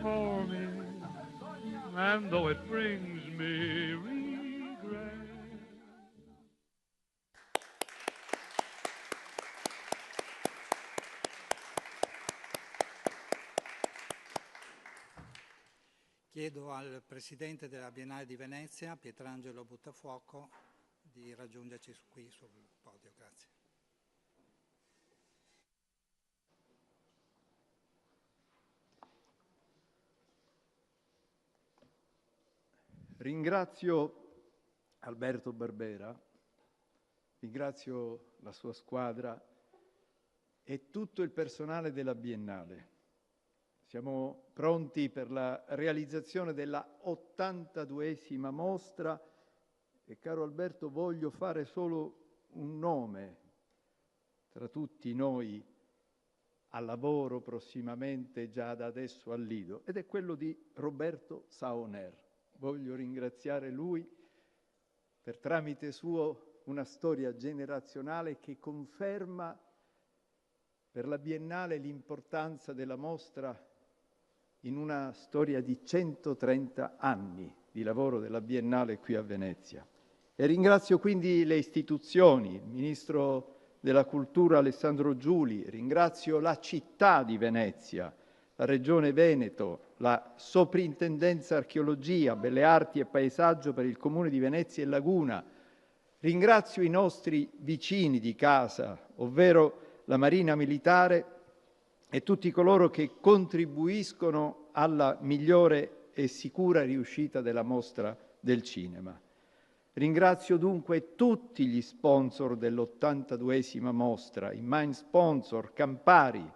for me, and though it brings me regret. Chiedo al Presidente della Biennale di Venezia, Pietrangelo Buttafuoco, di raggiungerci qui sul podio. Grazie. Ringrazio Alberto Barbera, ringrazio la sua squadra e tutto il personale della Biennale. Siamo pronti per la realizzazione della 82esima mostra e, caro Alberto, voglio fare solo un nome tra tutti noi al lavoro prossimamente già da adesso al Lido, ed è quello di Roberto Saoner. Voglio ringraziare lui per tramite suo una storia generazionale che conferma per la Biennale l'importanza della mostra in una storia di 130 anni di lavoro della Biennale qui a Venezia. E ringrazio quindi le istituzioni, il Ministro della Cultura Alessandro Giuli, ringrazio la città di Venezia, la Regione Veneto, la Soprintendenza Archeologia, Belle Arti e Paesaggio per il Comune di Venezia e Laguna, ringrazio i nostri vicini di casa, ovvero la Marina Militare, e tutti coloro che contribuiscono alla migliore e sicura riuscita della mostra del cinema. Ringrazio dunque tutti gli sponsor dell'82esima mostra, i main sponsor Campari,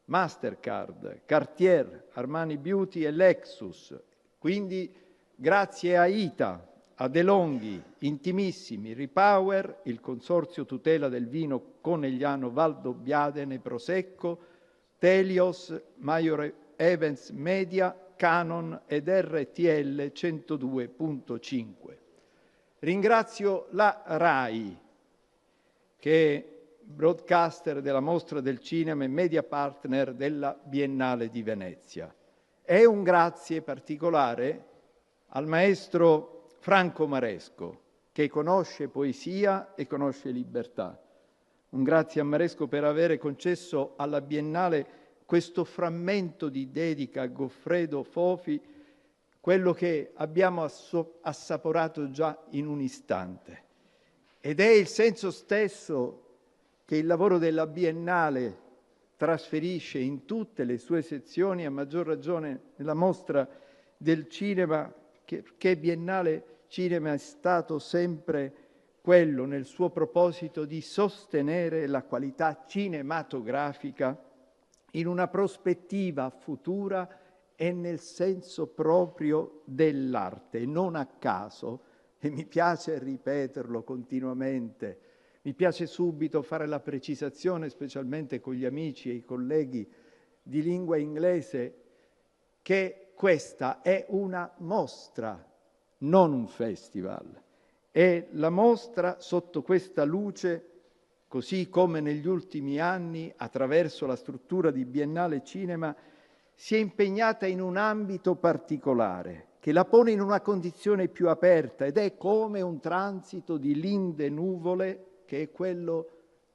Mastercard, Cartier, Armani Beauty e Lexus. Quindi grazie a ITA, a De Longhi, Intimissimi, Repower, il Consorzio Tutela del Vino Conegliano Valdobbiadene Prosecco, Telios, Major Events Media, Canon ed RTL 102.5. Ringrazio la RAI, che è broadcaster della Mostra del Cinema e media partner della Biennale di Venezia. E un grazie particolare al maestro Franco Maresco, che conosce poesia e conosce libertà. Un grazie a Maresco per avere concesso alla Biennale questo frammento di dedica a Goffredo Fofi, quello che abbiamo assaporato già in un istante. Ed è il senso stesso che il lavoro della Biennale trasferisce in tutte le sue sezioni, a maggior ragione nella mostra del cinema, che Biennale Cinema è stato sempre quello nel suo proposito di sostenere la qualità cinematografica in una prospettiva futura e nel senso proprio dell'arte. Non a caso, e mi piace ripeterlo continuamente, mi piace subito fare la precisazione, specialmente con gli amici e i colleghi di lingua inglese, che questa è una mostra, non un festival. E la mostra, sotto questa luce, così come negli ultimi anni, attraverso la struttura di Biennale Cinema, si è impegnata in un ambito particolare, che la pone in una condizione più aperta, ed è come un transito di linde nuvole, che è quello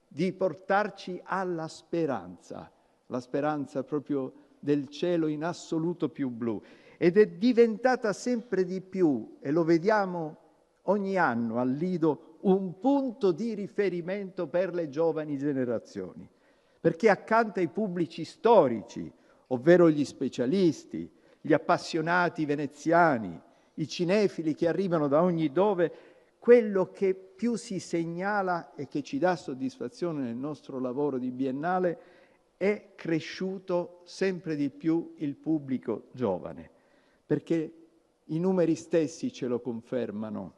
di portarci alla speranza, la speranza proprio del cielo in assoluto più blu. Ed è diventata sempre di più, e lo vediamo ogni anno al Lido, un punto di riferimento per le giovani generazioni, perché accanto ai pubblici storici, ovvero gli specialisti, gli appassionati veneziani, i cinefili che arrivano da ogni dove, quello che più si segnala e che ci dà soddisfazione nel nostro lavoro di Biennale è cresciuto sempre di più il pubblico giovane, perché i numeri stessi ce lo confermano.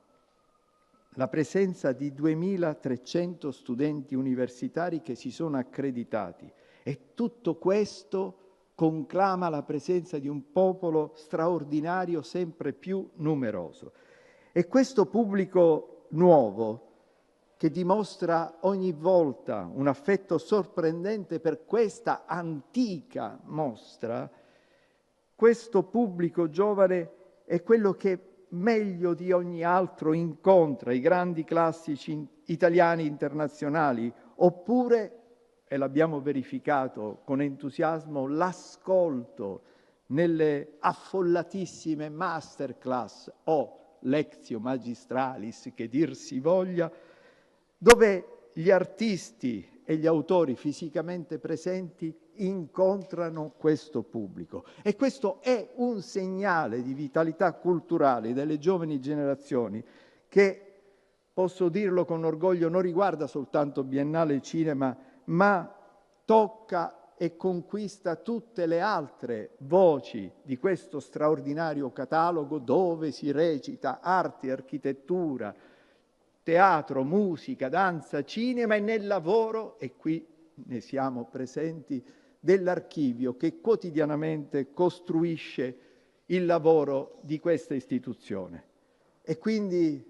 La presenza di 2.300 studenti universitari che si sono accreditati, e tutto questo conclama la presenza di un popolo straordinario sempre più numeroso. E questo pubblico nuovo, che dimostra ogni volta un affetto sorprendente per questa antica mostra, questo pubblico giovane è quello che meglio di ogni altro incontra i grandi classici italiani internazionali, oppure, e l'abbiamo verificato con entusiasmo, l'ascolto nelle affollatissime masterclass o lectio magistralis, che dir si voglia, dove gli artisti e gli autori fisicamente presenti incontrano questo pubblico. E questo è un segnale di vitalità culturale delle giovani generazioni che, posso dirlo con orgoglio, non riguarda soltanto Biennale Cinema, ma tocca e conquista tutte le altre voci di questo straordinario catalogo dove si recita arte, architettura, teatro, musica, danza, cinema e nel lavoro, e qui ne siamo presenti, dell'archivio che quotidianamente costruisce il lavoro di questa istituzione. E quindi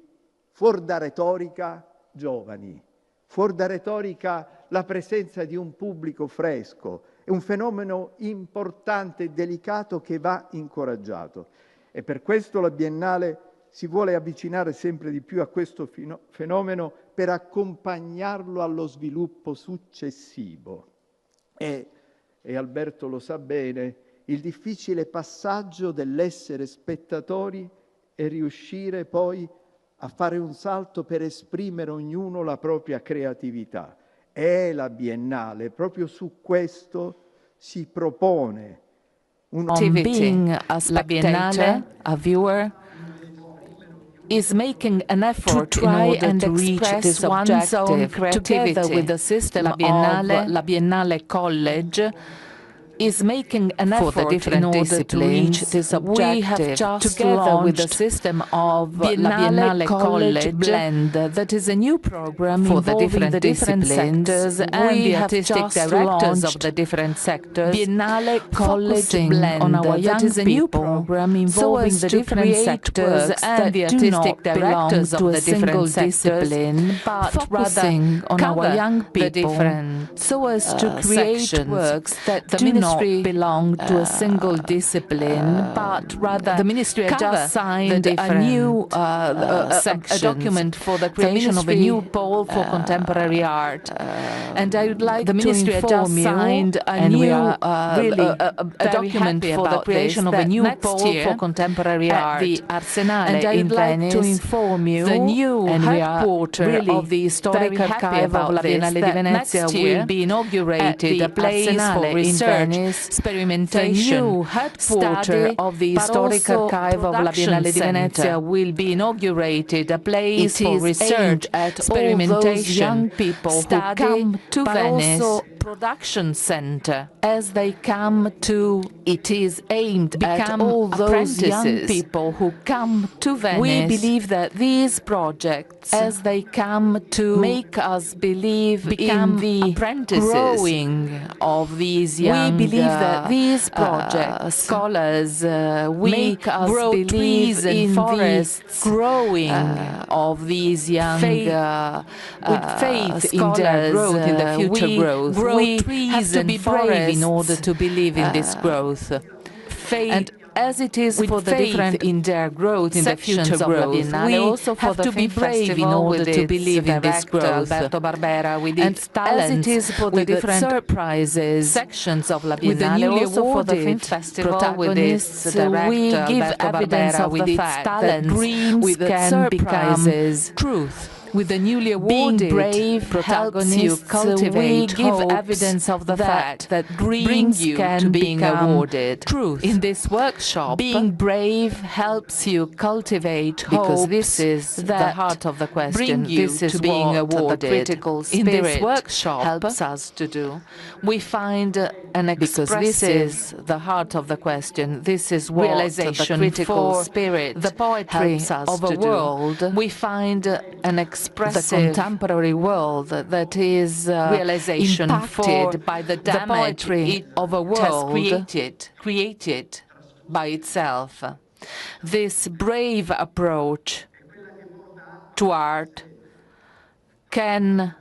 fuor da retorica, giovani, fuor da retorica la presenza di un pubblico fresco, è un fenomeno importante e delicato che va incoraggiato. E per questo la Biennale si vuole avvicinare sempre di più a questo fenomeno per accompagnarlo allo sviluppo successivo. E Alberto lo sa bene, il difficile passaggio dell'essere spettatori e riuscire poi a fare un salto per esprimere ognuno la propria creatività. È la Biennale, proprio su questo si propone being a spectator, a viewer, is making an effort to try and reach this objective together with the system of La Biennale College, is making an effort in order to reach this objective. We have just together with the system of La Biennale College Blend, that is a new program for the different sectors and the artistic directors of the different sectors. Biennale College Blend on our young is a new program involving the different sectors and the artistic directors of the different discipline, but focusing on our young people, so as to create works that do not belong to a single discipline, but rather the ministry has just signed a new a document for the creation of a new pole for contemporary art. And I would like the ministry has just signed a new a document for the creation of a new pole for contemporary art. The Arsenale in Venice, to inform you, the new headquarters of the Historic Archive of La Biennale di Venezia will be inaugurated, a place for research, experimentation. The new headquarters of the Historic Archive of La Biennale di Venezia will be inaugurated, a place for research, experimentation, young people who come to Venice. Also production center, as they come to, it is aimed at all those young people who come to Venice. We believe that these projects, as they come to make us believe in the growing of these young, we believe that these projects, scholars, we make us grow believe trees in forests, growing of these young, with faith in their growth, in the future growth. We have to be brave in order to believe in this growth. Faith, and as it is for the different in their growth, in the future growth, we also have to be brave in order to believe in this growth. Alberto Barbera, with its talent, as it is for the different surprises, sections of La Biennale, also for the film festival, with its director, we give evidence of the fact that dreams can become truth. With the newly awarded being brave protagonists, you cultivate we give evidence of the fact that dreams can being awarded truth. In this workshop, being brave helps you cultivate hope, because this is the heart of the question. This is being awarded. The critical spirit in this workshop helps us to do. We find an expressive, because this is the heart of the question. This is what realization the critical spirit, the poetry of a world. We find an expressive, the contemporary world that is realization impacted by the poetry of a world created by itself. This brave approach to art can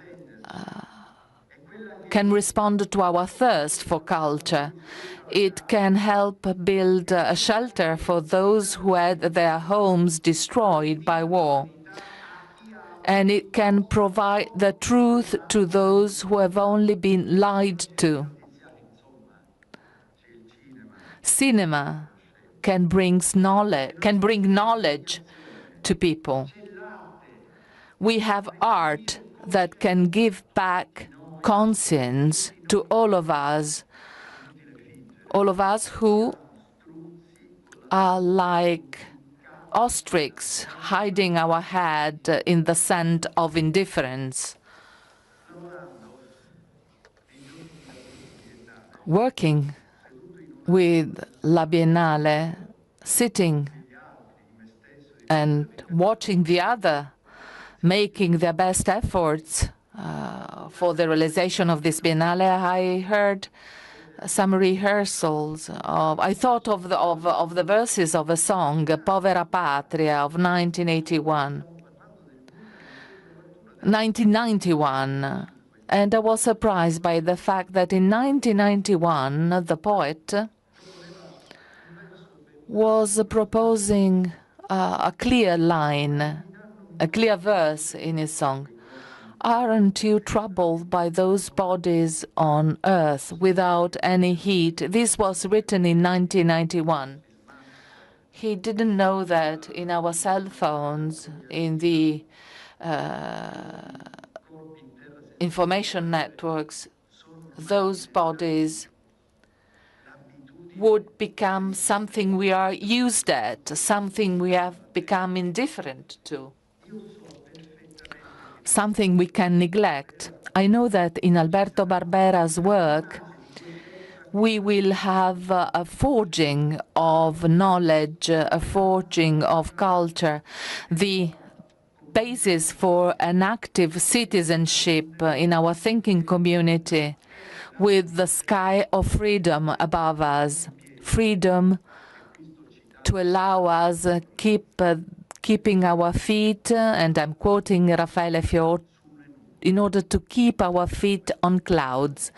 can respond to our thirst for culture. It can help build a shelter for those who had their homes destroyed by war. And it can provide the truth to those who have only been lied to. Cinema can bring knowledge to people. We have art that can give back conscience to all of us who are like ostriches hiding our head in the sand of indifference. Working with La Biennale, sitting and watching the other making their best efforts for the realization of this Biennale, I heard some rehearsals I thought of the verses of a song, Povera Patria, of 1991. And I was surprised by the fact that in 1991, the poet was proposing a clear line, a clear verse in his song. Aren't you troubled by those bodies on earth without any heat? This was written in 1991. He didn't know that in our cell phones, in the information networks, those bodies would become something we are used at, something we have become indifferent to, something we can neglect. I know that in Alberto Barbera's work, we will have a forging of knowledge, a forging of culture, the basis for an active citizenship in our thinking community, with the sky of freedom above us, freedom to allow us keeping our feet, and I'm quoting Raffaele Fior, in order to keep our feet on clouds.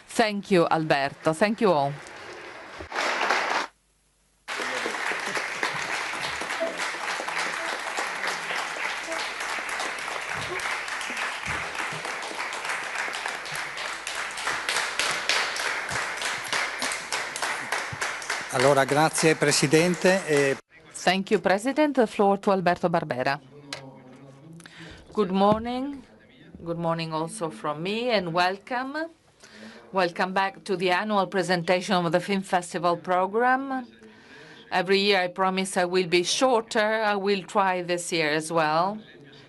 Thank you, Alberto. Thank you all. Allora, grazie Presidente. Thank you, President. The floor to Alberto Barbera. Good morning. Good morning also from me, and welcome. Welcome back to the annual presentation of the Film Festival program. Every year I promise I will be shorter. I will try this year as well.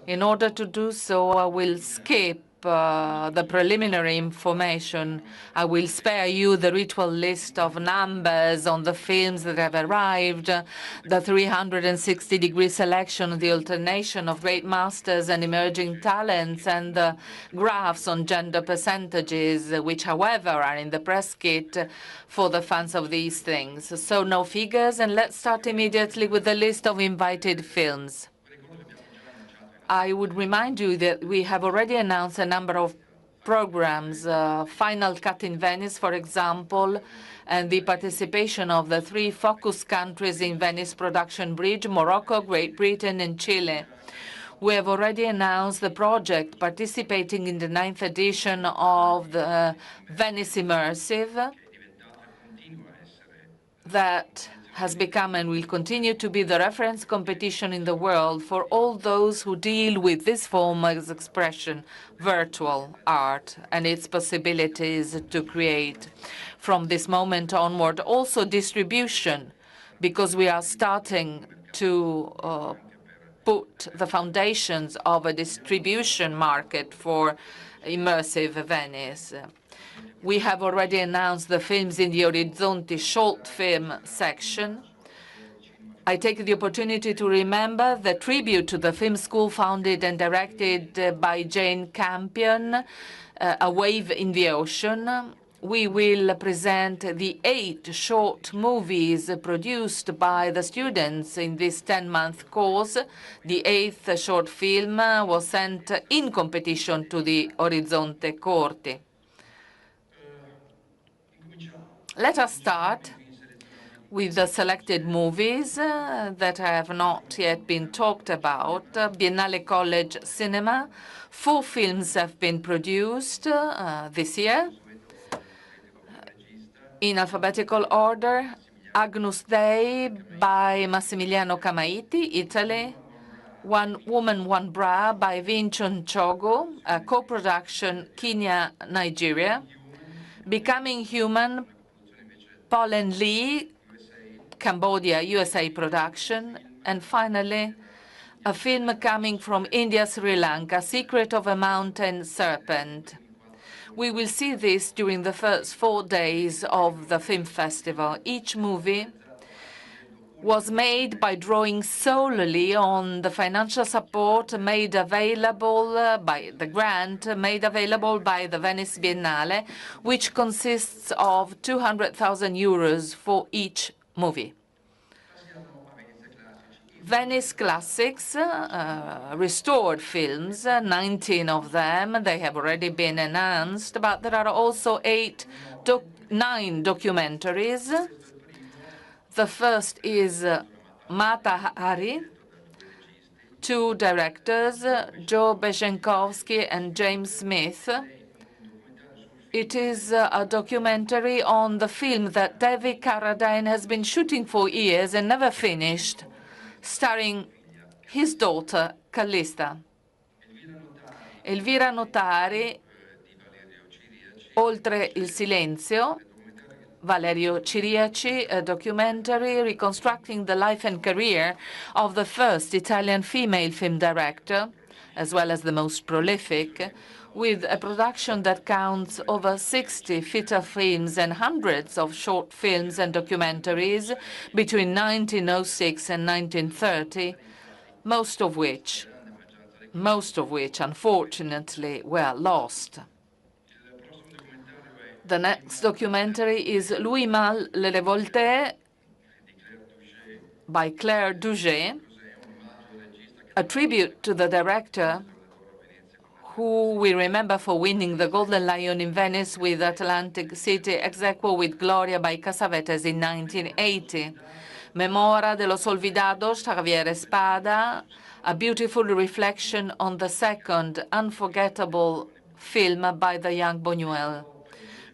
In order to do so, I will skip the preliminary information. I will spare you the ritual list of numbers on the films that have arrived, the 360-degree selection, the alternation of great masters and emerging talents, and the graphs on gender percentages, which, however, are in the press kit for the fans of these things. So no figures, and let's start immediately with the list of invited films. I would remind you that we have already announced a number of programs, Final Cut in Venice, for example, and the participation of the 3 focus countries in Venice Production Bridge, Morocco, Great Britain, and Chile. We have already announced the project participating in the 9th edition of the Venice Immersive that has become and will continue to be the reference competition in the world for all those who deal with this form of expression, virtual art, and its possibilities to create. From this moment onward, also distribution, because we are starting to put the foundations of a distribution market for immersive Venice. We have already announced the films in the Orizzonti short film section. I take the opportunity to remember the tribute to the film school founded and directed by Jane Campion, A Wave in the Ocean. We will present the 8 short movies produced by the students in this 10-month course. The 8th short film was sent in competition to the Orizzonte Corti. Let us start with the selected movies that have not yet been talked about. Biennale College Cinema. 4 films have been produced this year in alphabetical order. Agnus Dei by Massimiliano Camaiti, Italy. One Woman, One Bra by Vincent Chogo, a co-production Kenya, Nigeria. Becoming Human, Paul and Lee, Cambodia, USA production. And finally, a film coming from India, Sri Lanka, Secret of a Mountain Serpent. We will see this during the first 4 days of the film festival. Each movie was made by drawing solely on the financial support made available by the grant made available by the Venice Biennale, which consists of 200,000 euros for each movie. Venice Classics, restored films, 19 of them. They have already been announced, but there are also 9 documentaries. The first is Mata Hari, 2 directors, Joe Beshenkowski and James Smith. It is a documentary on the film that David Carradine has been shooting for years and never finished, starring his daughter, Callista. Elvira Notari, Oltre il silenzio, Valerio Ciriaci, a documentary reconstructing the life and career of the first Italian female film director, as well as the most prolific, with a production that counts over 60 feature films and hundreds of short films and documentaries between 1906 and 1930, most of which, unfortunately, were lost. The next documentary is Louis Malle, Le Révolté by Claire Douget, a tribute to the director who we remember for winning the Golden Lion in Venice with Atlantic City, ex aequo with Gloria by Cassavetes in 1980. Memora de los Olvidados, Javier Espada, a beautiful reflection on the second unforgettable film by the young Buñuel.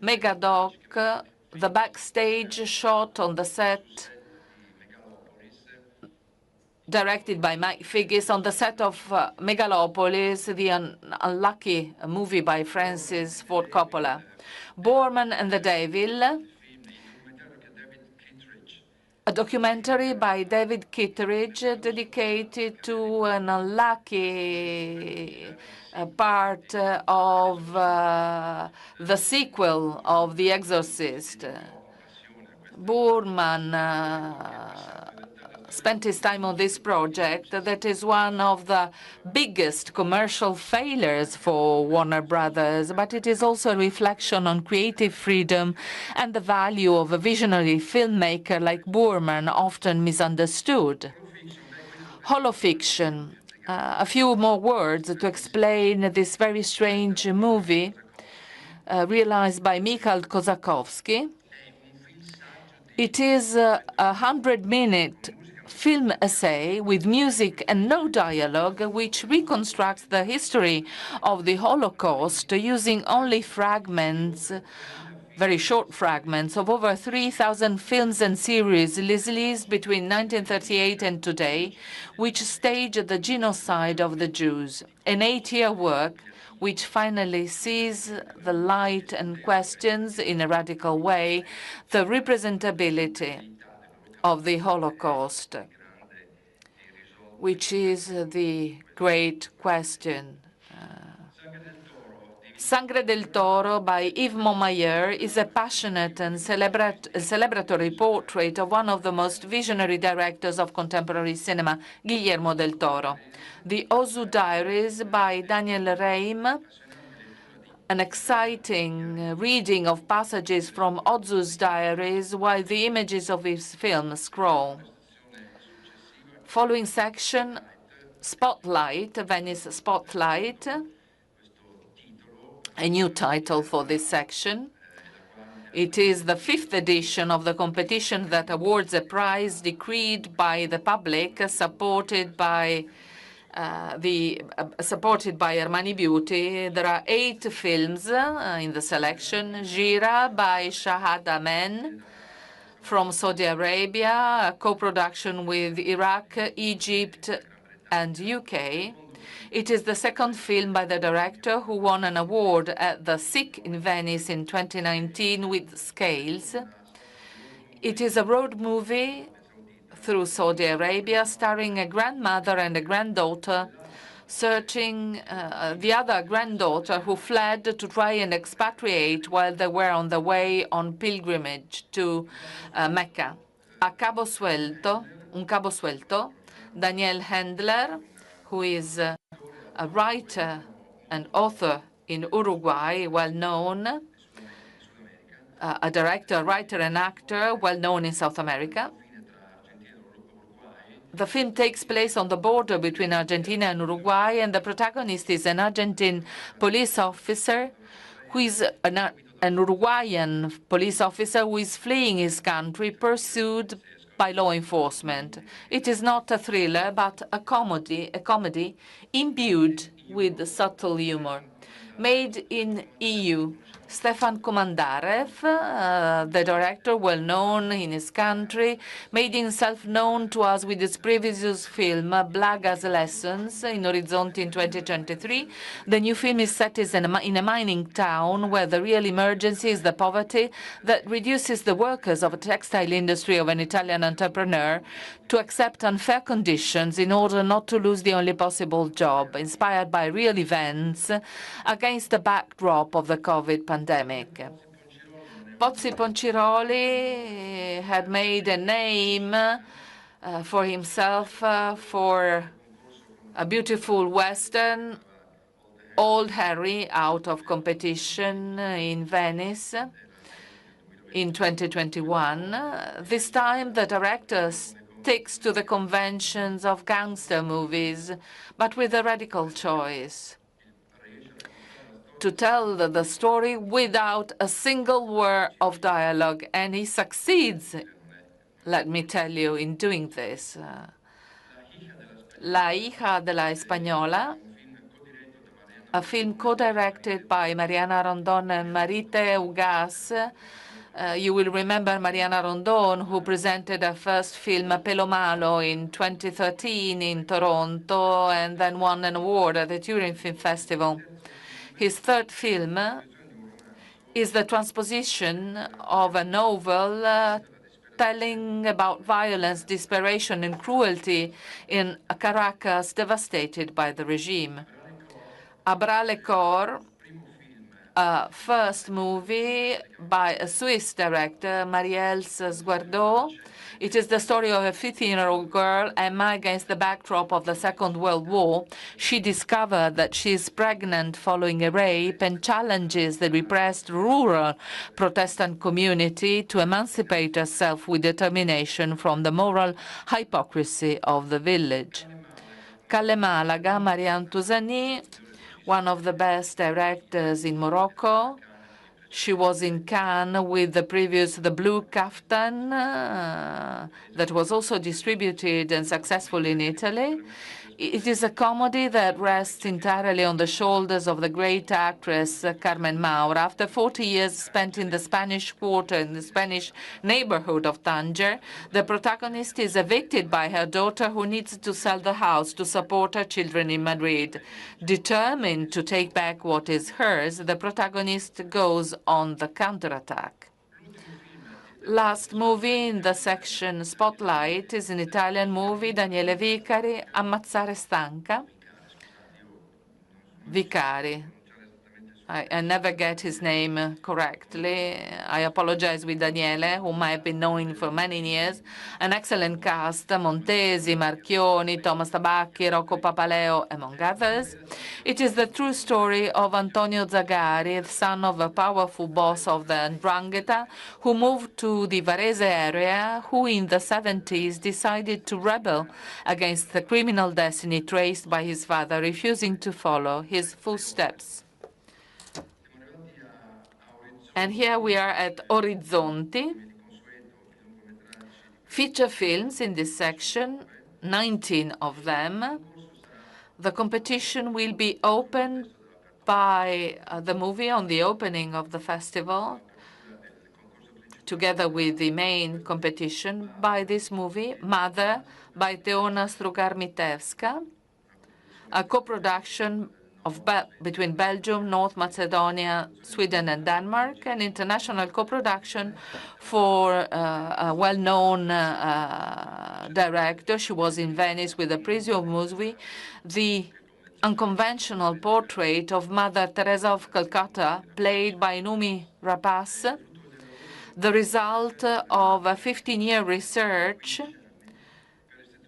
Megadoc, the backstage shot on the set, directed by Mike Figgis, on the set of Megalopolis, the unlucky movie by Francis Ford Coppola. Borman and the Devil, a documentary by David Kittredge dedicated to an unlucky part of the sequel of The Exorcist. Borman spent his time on this project that is one of the biggest commercial failures for Warner Brothers, but it is also a reflection on creative freedom and the value of a visionary filmmaker like Borman, often misunderstood. Holofiction. A few more words to explain this very strange movie realized by Mikhail Kosakowski. It is a 100-minute film essay with music and no dialogue, which reconstructs the history of the Holocaust using only fragments, very short fragments, of over 3,000 films and series released between 1938 and today, which staged the genocide of the Jews. An 8-year work which finally sees the light and questions in a radical way the representability of the Holocaust, which is the great question. Sangre del Toro by Yves Montmayor is a passionate and celebratory portrait of one of the most visionary directors of contemporary cinema, Guillermo del Toro. The Ozu Diaries by Daniel Reim, an exciting reading of passages from Ozu's diaries while the images of his film scroll. Following section, Spotlight, Venice Spotlight, a new title for this section, It is the 5th edition of the competition that awards a prize decreed by the public, supported by Armani Beauty. There are 8 films in the selection. Gira by Shahad Amen from Saudi Arabia, a co-production with Iraq, Egypt, and UK. It is the second film by the director, who won an award at the SIC in Venice in 2019 with Scales. It is a road movie through Saudi Arabia, starring a grandmother and a granddaughter searching the other granddaughter who fled to try and expatriate while they were on the way on pilgrimage to Mecca. Un cabo suelto, Daniel Handler, who is a writer and author in Uruguay, well known, a director, writer, and actor, well known in South America. The film takes place on the border between Argentina and Uruguay, and the protagonist is an Argentine police officer who is an Uruguayan police officer who is fleeing his country, pursued by law enforcement. It is not a thriller, but a comedy imbued with subtle humor. Made in EU. Stefan Komandarev, the director, well known in his country, made himself known to us with his previous film, Blaga's Lessons, in Orizzonti in 2023. The new film is set in a mining town where the real emergency is the poverty that reduces the workers of a textile industry of an Italian entrepreneur to accept unfair conditions in order not to lose the only possible job, inspired by real events against the backdrop of the COVID pandemic. Pozzi Ponciroli had made a name for himself for a beautiful Western, Old Harry, out of competition in Venice in 2021. This time, the director sticks to the conventions of gangster movies, but with a radical choice: to tell the story without a single word of dialogue, and he succeeds, let me tell you, in doing this. La hija de la Española, a film co-directed by Mariana Rondon and Marite Ugas. You will remember Mariana Rondon, who presented her first film, Pelo Malo, in 2013 in Toronto, and then won an award at the Turin Film Festival. His third film is the transposition of a novel telling about violence, desperation, and cruelty in Caracas, devastated by the regime. Abra le Cor, a first movie by a Swiss director, Marielle Sguardot. It is the story of a 15-year-old girl, Emma, against the backdrop of the Second World War. She discovered that she is pregnant following a rape and challenges the repressed rural Protestant community to emancipate herself with determination from the moral hypocrisy of the village. Calle Malaga, Marianne Touzani, one of the best directors in Morocco. She was in Cannes with the previous The Blue Kaftan, that was also distributed and successful in Italy. It is a comedy that rests entirely on the shoulders of the great actress Carmen Maura. After 40 years spent in the Spanish Quarter, in the Spanish neighborhood of Tanger, the protagonist is evicted by her daughter, who needs to sell the house to support her children in Madrid. Determined to take back what is hers, the protagonist goes on the counterattack. Last movie in the section Spotlight is an Italian movie, Daniele Vicari, Ammazzare Stanca. Vicari. I never get his name correctly. I apologize with Daniele, whom I have been knowing for many years. An excellent cast, Montesi, Marchioni, Thomas Tabacchi, Rocco Papaleo, among others. It is the true story of Antonio Zagari, the son of a powerful boss of the 'Ndrangheta, who moved to the Varese area, who in the 70s decided to rebel against the criminal destiny traced by his father, refusing to follow his footsteps. And here we are at Orizzonti. Feature films in this section, 19 of them. The competition will be opened by the movie on the opening of the festival, together with the main competition by this movie, Mother, by Teona Strugar-Mitevska, a co-production between Belgium, North Macedonia, Sweden, and Denmark, an international co-production for a well-known director. She was in Venice with the Prisio movie, the unconventional portrait of Mother Teresa of Calcutta, played by Numi Rapace, the result of a 15-year research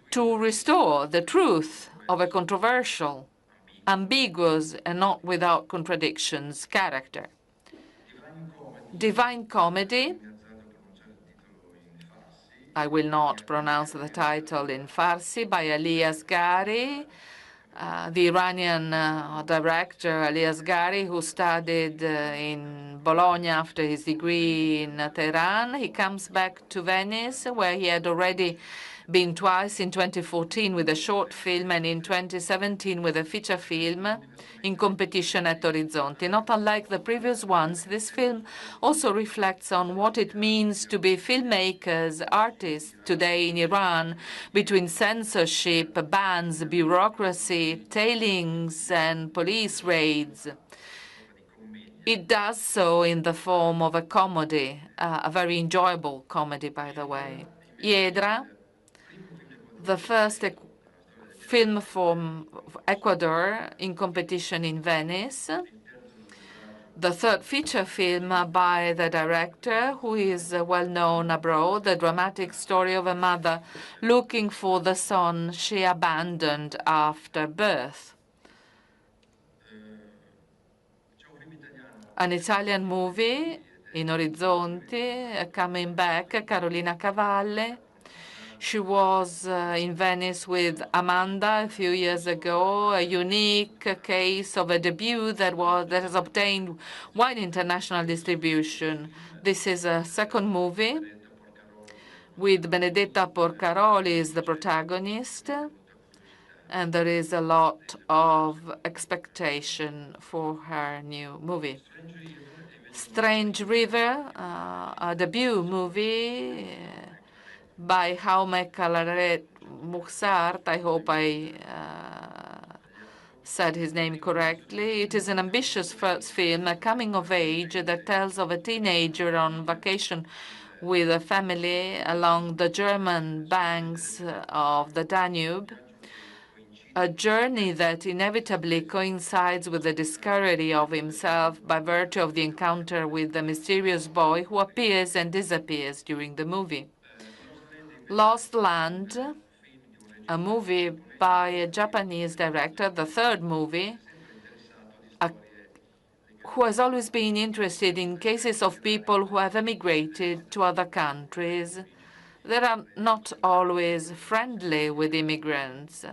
to restore the truth of a controversial, ambiguous, and not without contradictions character. Divine Comedy, I will not pronounce the title in Farsi, by Ali Asghari, the Iranian director Ali Asghari, who studied in Bologna after his degree in Tehran. He comes back to Venice, where he had already been twice, in 2014 with a short film and in 2017 with a feature film in competition at Orizzonti. Not unlike the previous ones, this film also reflects on what it means to be filmmakers, artists today in Iran, between censorship, bans, bureaucracy, tailings, and police raids. It does so in the form of a comedy, a very enjoyable comedy, by the way. Hiedra, the first film from Ecuador in competition in Venice, the third feature film by the director, who is well known abroad, the dramatic story of a mother looking for the son she abandoned after birth. An Italian movie in Orizzonti, coming back, Carolina Cavalle. She was in Venice with Amanda a few years ago, a unique case of a debut that has obtained wide international distribution. This is a second movie with Benedetta Porcaroli as the protagonist, and there is a lot of expectation for her new movie. Strange River, a debut movie by Jaume Calaret Muxart. I hope I said his name correctly. It is an ambitious first film, a coming of age that tells of a teenager on vacation with a family along the German banks of the Danube, a journey that inevitably coincides with the discovery of himself by virtue of the encounter with the mysterious boy who appears and disappears during the movie. Lost Land, a movie by a Japanese director, the third movie, who has always been interested in cases of people who have emigrated to other countries that are not always friendly with immigrants.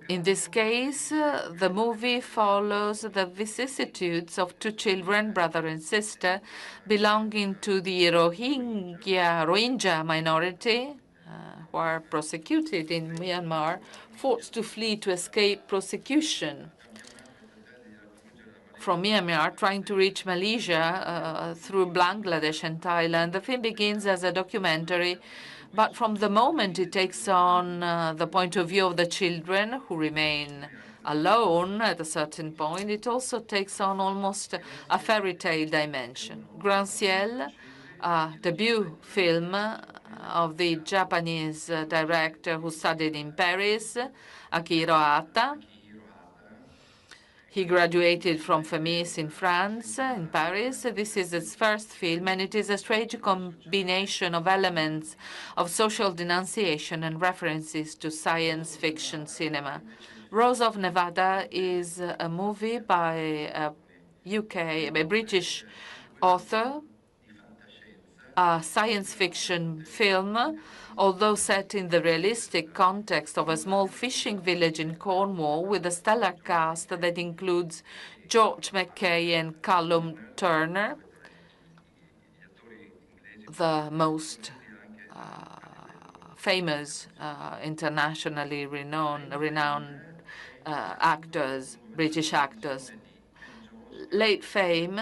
In this case, the movie follows the vicissitudes of two children, brother and sister, belonging to the Rohingya minority, who are prosecuted in Myanmar, forced to flee to escape prosecution from Myanmar, trying to reach Malaysia through Bangladesh and Thailand. The film begins as a documentary, but from the moment it takes on the point of view of the children, who remain alone at a certain point, it also takes on almost a fairy tale dimension. Grand Ciel, a debut film of the Japanese director who studied in Paris, Akihiro Hata. He graduated from FEMIS in France, in Paris. This is his first film, and it is a strange combination of elements of social denunciation and references to science fiction cinema. Rose of Nevada is a movie by a British author a science fiction film, although set in the realistic context of a small fishing village in Cornwall, with a stellar cast that includes George McKay and Callum Turner, the most famous, internationally renowned actors, British actors. Late fame,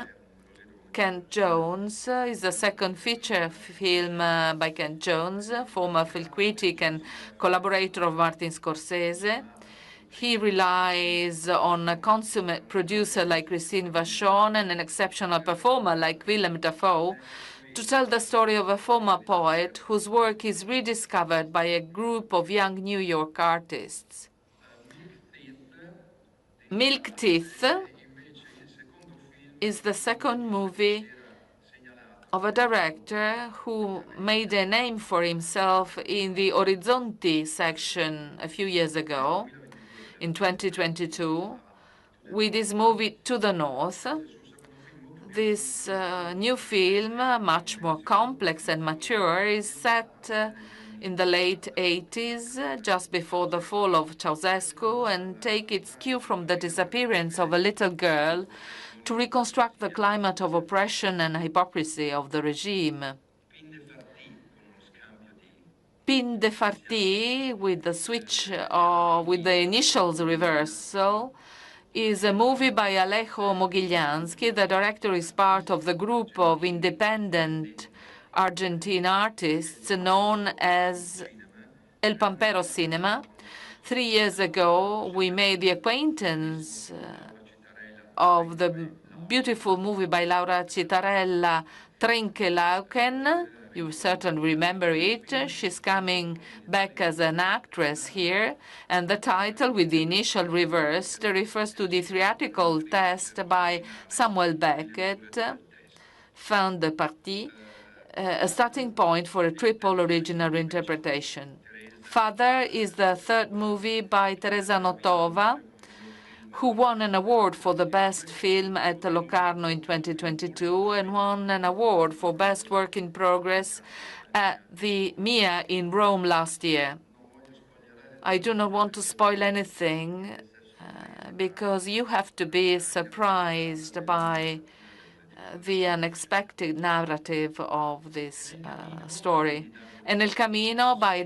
Kent Jones is the second feature film by Kent Jones, former film critic and collaborator of Martin Scorsese. He relies on a consummate producer like Christine Vachon and an exceptional performer like Willem Dafoe to tell the story of a former poet whose work is rediscovered by a group of young New York artists. Milk Teeth is the second movie of a director who made a name for himself in the Orizzonti section a few years ago, in 2022, with his movie To the North. This new film, much more complex and mature, is set in the late 80s, just before the fall of Ceausescu, and take its cue from the disappearance of a little girl to reconstruct the climate of oppression and hypocrisy of the regime. Pin de Farti, with the switch with the initials reversal, is a movie by Alejo Mogillansky. The director is part of the group of independent Argentine artists known as El Pampero Cinema. 3 years ago, we made the acquaintance of the beautiful movie by Laura Citarella, Trinkelauken. You certainly remember it. She's coming back as an actress here, and the title, with the initial reversed, refers to the theatrical test by Samuel Beckett, Fin de Partie, a starting point for a triple original interpretation. Father is the third movie by Teresa Notova, who won an award for the best film at Locarno in 2022 and won an award for best work in progress at the MIA in Rome last year. I do not want to spoil anything because you have to be surprised by the unexpected narrative of this story. En el Camino by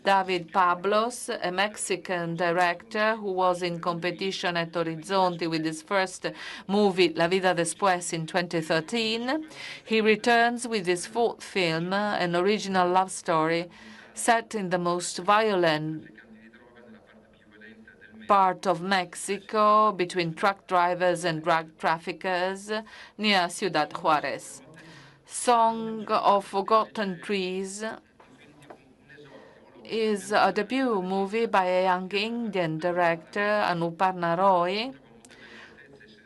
David Pablos, a Mexican director who was in competition at Orizzonti with his first movie, La Vida Después, in 2013. He returns with his fourth film, an original love story set in the most violent part of Mexico between truck drivers and drug traffickers near Ciudad Juarez. Song of Forgotten Trees is a debut movie by a young Indian director, Anuparna Roy,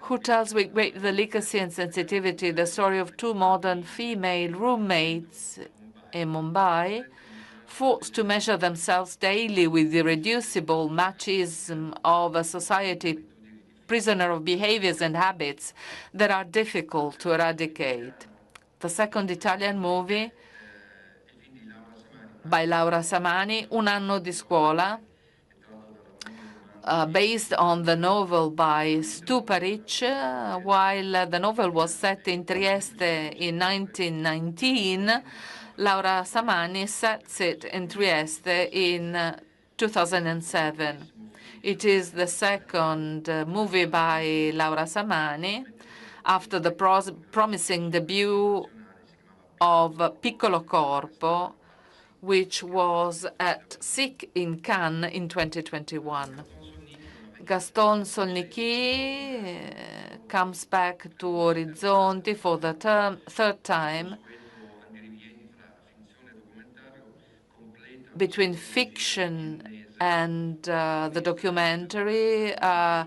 who tells with great delicacy and sensitivity the story of two modern female roommates in Mumbai, forced to measure themselves daily with the irreducible machismo of a society prisoner of behaviors and habits that are difficult to eradicate. The second Italian movie by Laura Samani, Un anno di scuola, based on the novel by Stu Paric. While the novel was set in Trieste in 1919, Laura Samani sets it in Trieste in 2007. It is the second movie by Laura Samani after the promising debut of Piccolo Corpo, which was at SIC in Cannes in 2021. Gaston Solniki comes back to Orizzonti for the third time between fiction and the documentary, a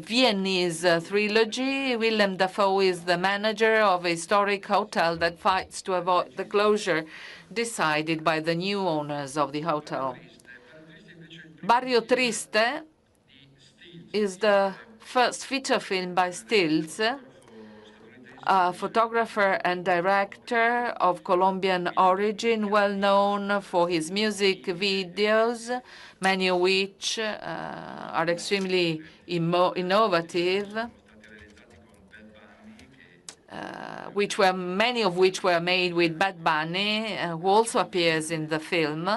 Viennese trilogy. Willem Dafoe is the manager of a historic hotel that fights to avoid the closure decided by the new owners of the hotel. Barrio Triste is the first feature film by Stills, a photographer and director of Colombian origin, well known for his music videos, many of which are extremely innovative, many of which were made with Bad Bunny, who also appears in the film.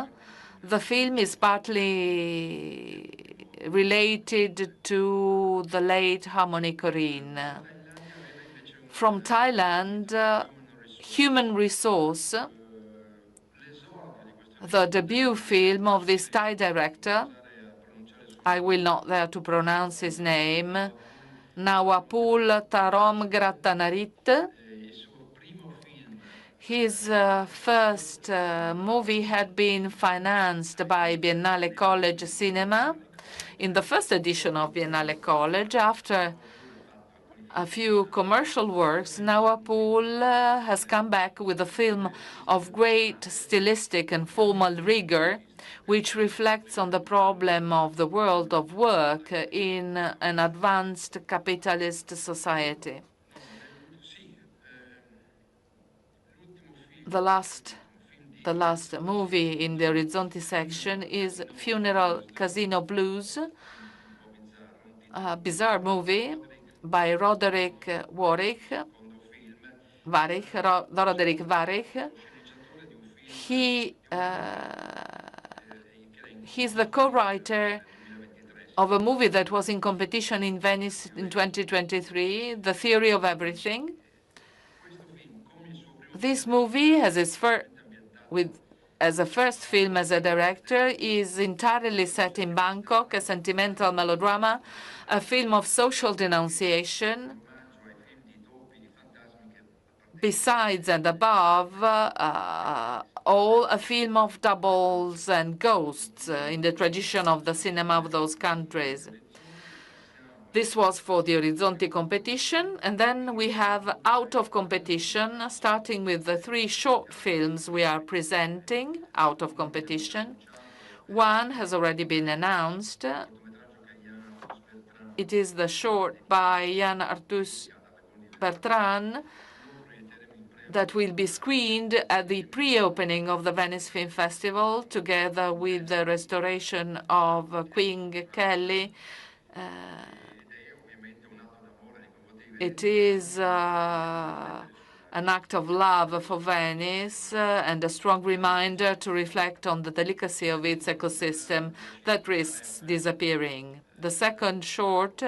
The film is partly related to the late Harmony Korine. From Thailand, Human Resource, the debut film of this Thai director. I will not dare to pronounce his name, Nawapul Tarom Grattanarit. His first movie had been financed by Biennale College Cinema in the first edition of Biennale College. After a few commercial works, Nawapul has come back with a film of great stylistic and formal rigor, which reflects on the problem of the world of work in an advanced capitalist society. The last movie in the Orizzonti section is Funeral Casino Blues, a bizarre movie by Roderick Varich. He's the co-writer of a movie that was in competition in Venice in 2023, The Theory of Everything. This movie, as a first film as a director, is entirely set in Bangkok, a sentimental melodrama, a film of social denunciation, besides and above all, a film of doubles and ghosts in the tradition of the cinema of those countries. This was for the Orizzonti competition, and then we have out of competition, starting with the 3 short films we are presenting out of competition. One has already been announced. It is the short by Yann Arthus Bertrand that will be screened at the pre-opening of the Venice Film Festival, together with the restoration of Queen Kelly. It is an act of love for Venice and a strong reminder to reflect on the delicacy of its ecosystem that risks disappearing. The second short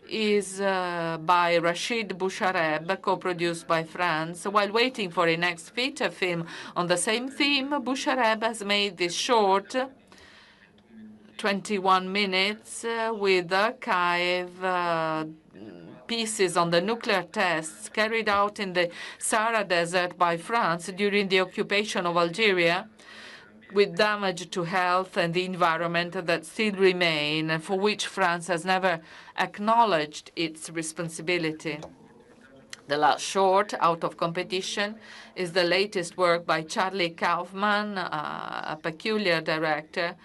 is by Rachid Bouchareb, co-produced by France. While waiting for a next feature film on the same theme, Bouchareb has made this short, 21 minutes, with archive pieces on the nuclear tests carried out in the Sahara Desert by France during the occupation of Algeria, with damage to health and the environment that still remain, and for which France has never acknowledged its responsibility. The last short, out of competition, is the latest work by Charlie Kaufman, a peculiar director,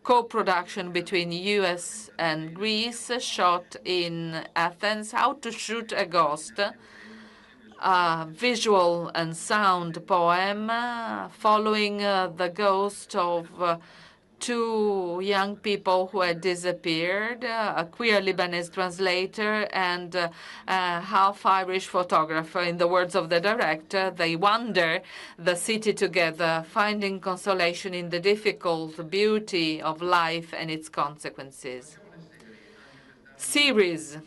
co-production between US and Greece, shot in Athens, How to Shoot a Ghost, a visual and sound poem following the ghost of 2 young people who had disappeared, a queer Lebanese translator and a half-Irish photographer. In the words of the director, they wander the city together, finding consolation in the difficult beauty of life and its consequences. Series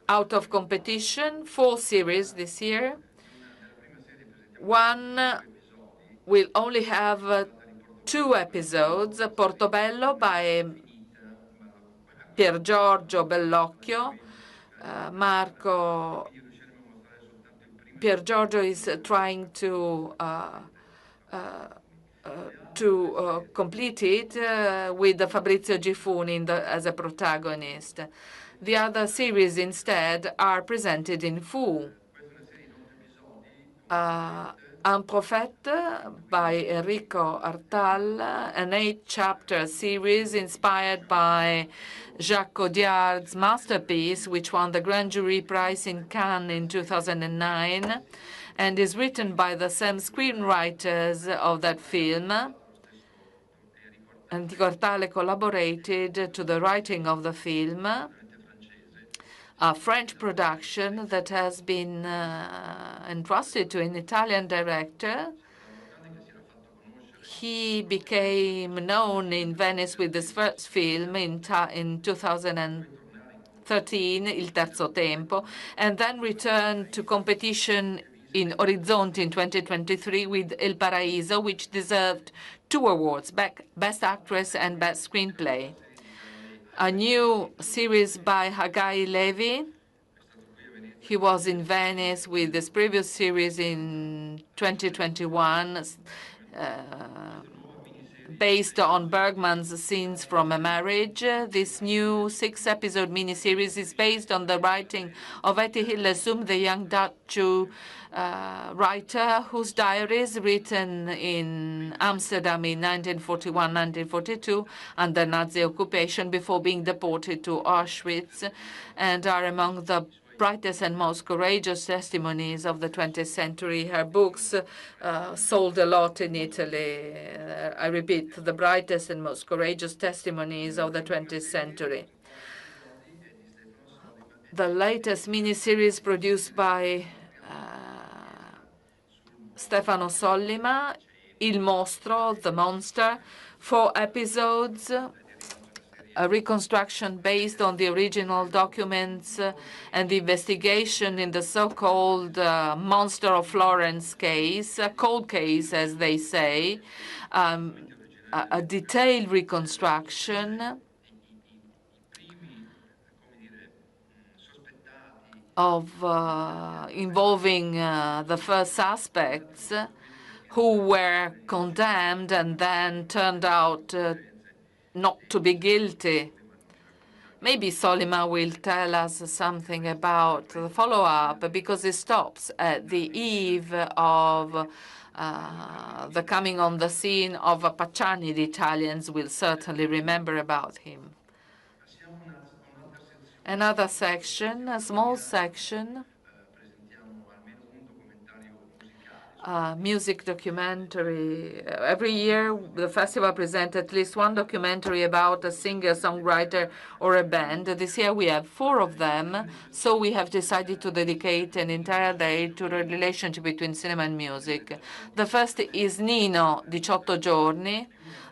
out of competition, 4 series this year. One will only have 2 episodes, Portobello by Pier Giorgio Bellocchio. Pier Giorgio is trying to complete it with Fabrizio Gifuni as a protagonist. The other series instead are presented in full. Un Prophète by Enrico Artal, an 8-chapter series inspired by Jacques Audiard's masterpiece, which won the Grand Jury Prize in Cannes in 2009, and is written by the same screenwriters of that film. Enrico Artal collaborated to the writing of the film, a French production that has been entrusted to an Italian director. He became known in Venice with his first film in 2013, Il Terzo Tempo, and then returned to competition in Orizzonti in 2023 with Il Paraiso, which deserved 2 awards, Best Actress and Best Screenplay. A new series by Hagai Levy. He was in Venice with his previous series in 2021, based on Bergman's Scenes from a Marriage. This new 6-episode miniseries is based on the writing of Etty Hillesum, the young Dutch writer whose diaries, written in Amsterdam in 1941-1942 under Nazi occupation before being deported to Auschwitz, and are among the brightest and most courageous testimonies of the 20th century. Her books sold a lot in Italy. I repeat, the brightest and most courageous testimonies of the 20th century. The latest miniseries produced by Stefano Sollima, Il Mostro, The Monster, 4 episodes, a reconstruction based on the original documents and the investigation in the so-called Monster of Florence case, a cold case, as they say, a detailed reconstruction of involving the first suspects who were condemned and then turned out not to be guilty. Maybe Sollima will tell us something about the follow-up, because it stops at the eve of the coming on the scene of Pacciani. The Italians will certainly remember about him. Another section, a small section, music documentary. Every year, the festival presents at least 1 documentary about a singer, songwriter, or a band. This year we have 4 of them, so we have decided to dedicate an entire day to the relationship between cinema and music. The first is Nino, 18 giorni.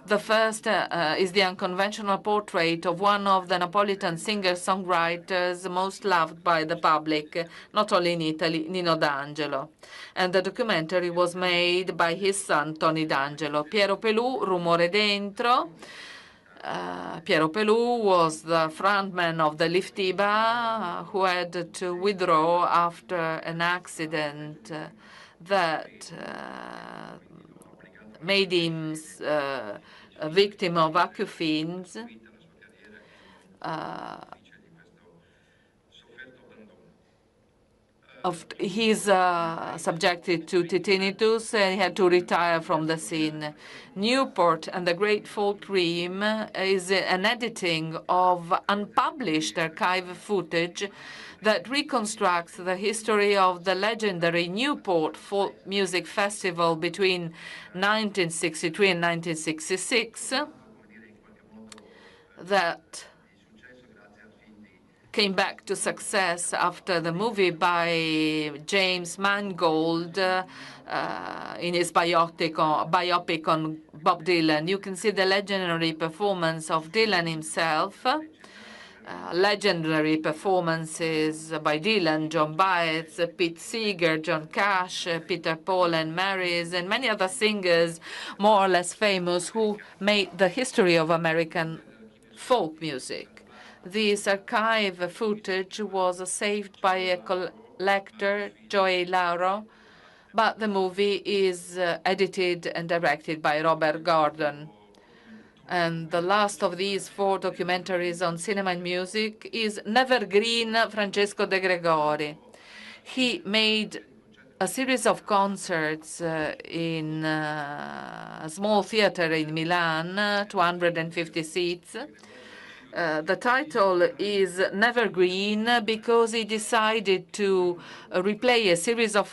The first is the unconventional portrait of one of the Napolitan singer-songwriters most loved by the public, not only in Italy, Nino D'Angelo. And the documentary was made by his son, Tony D'Angelo. Piero Pelù, Rumore Dentro. Piero Pelù was the frontman of the Liftiba, who had to withdraw after an accident that made him a victim of acufenes. He's subjected to tinnitus, and he had to retire from the scene. Newport and the Great Folk Dream is an editing of unpublished archive footage that reconstructs the history of the legendary Newport Folk Music Festival between 1963 and 1966 that came back to success after the movie by James Mangold in his biopic on Bob Dylan. You can see the legendary performance of Dylan himself, legendary performances by Dylan, John Baez, Pete Seeger, John Cash, Peter Paul and Marys, and many other singers more or less famous who made the history of American folk music. This archive footage was saved by a collector, Joey Lauro, but the movie is edited and directed by Robert Gordon. And the last of these 4 documentaries on cinema and music is Nevergreen, Francesco De Gregori. He made a series of concerts in a small theater in Milan, 250 seats. The title is Nevergreen because he decided to replay a series of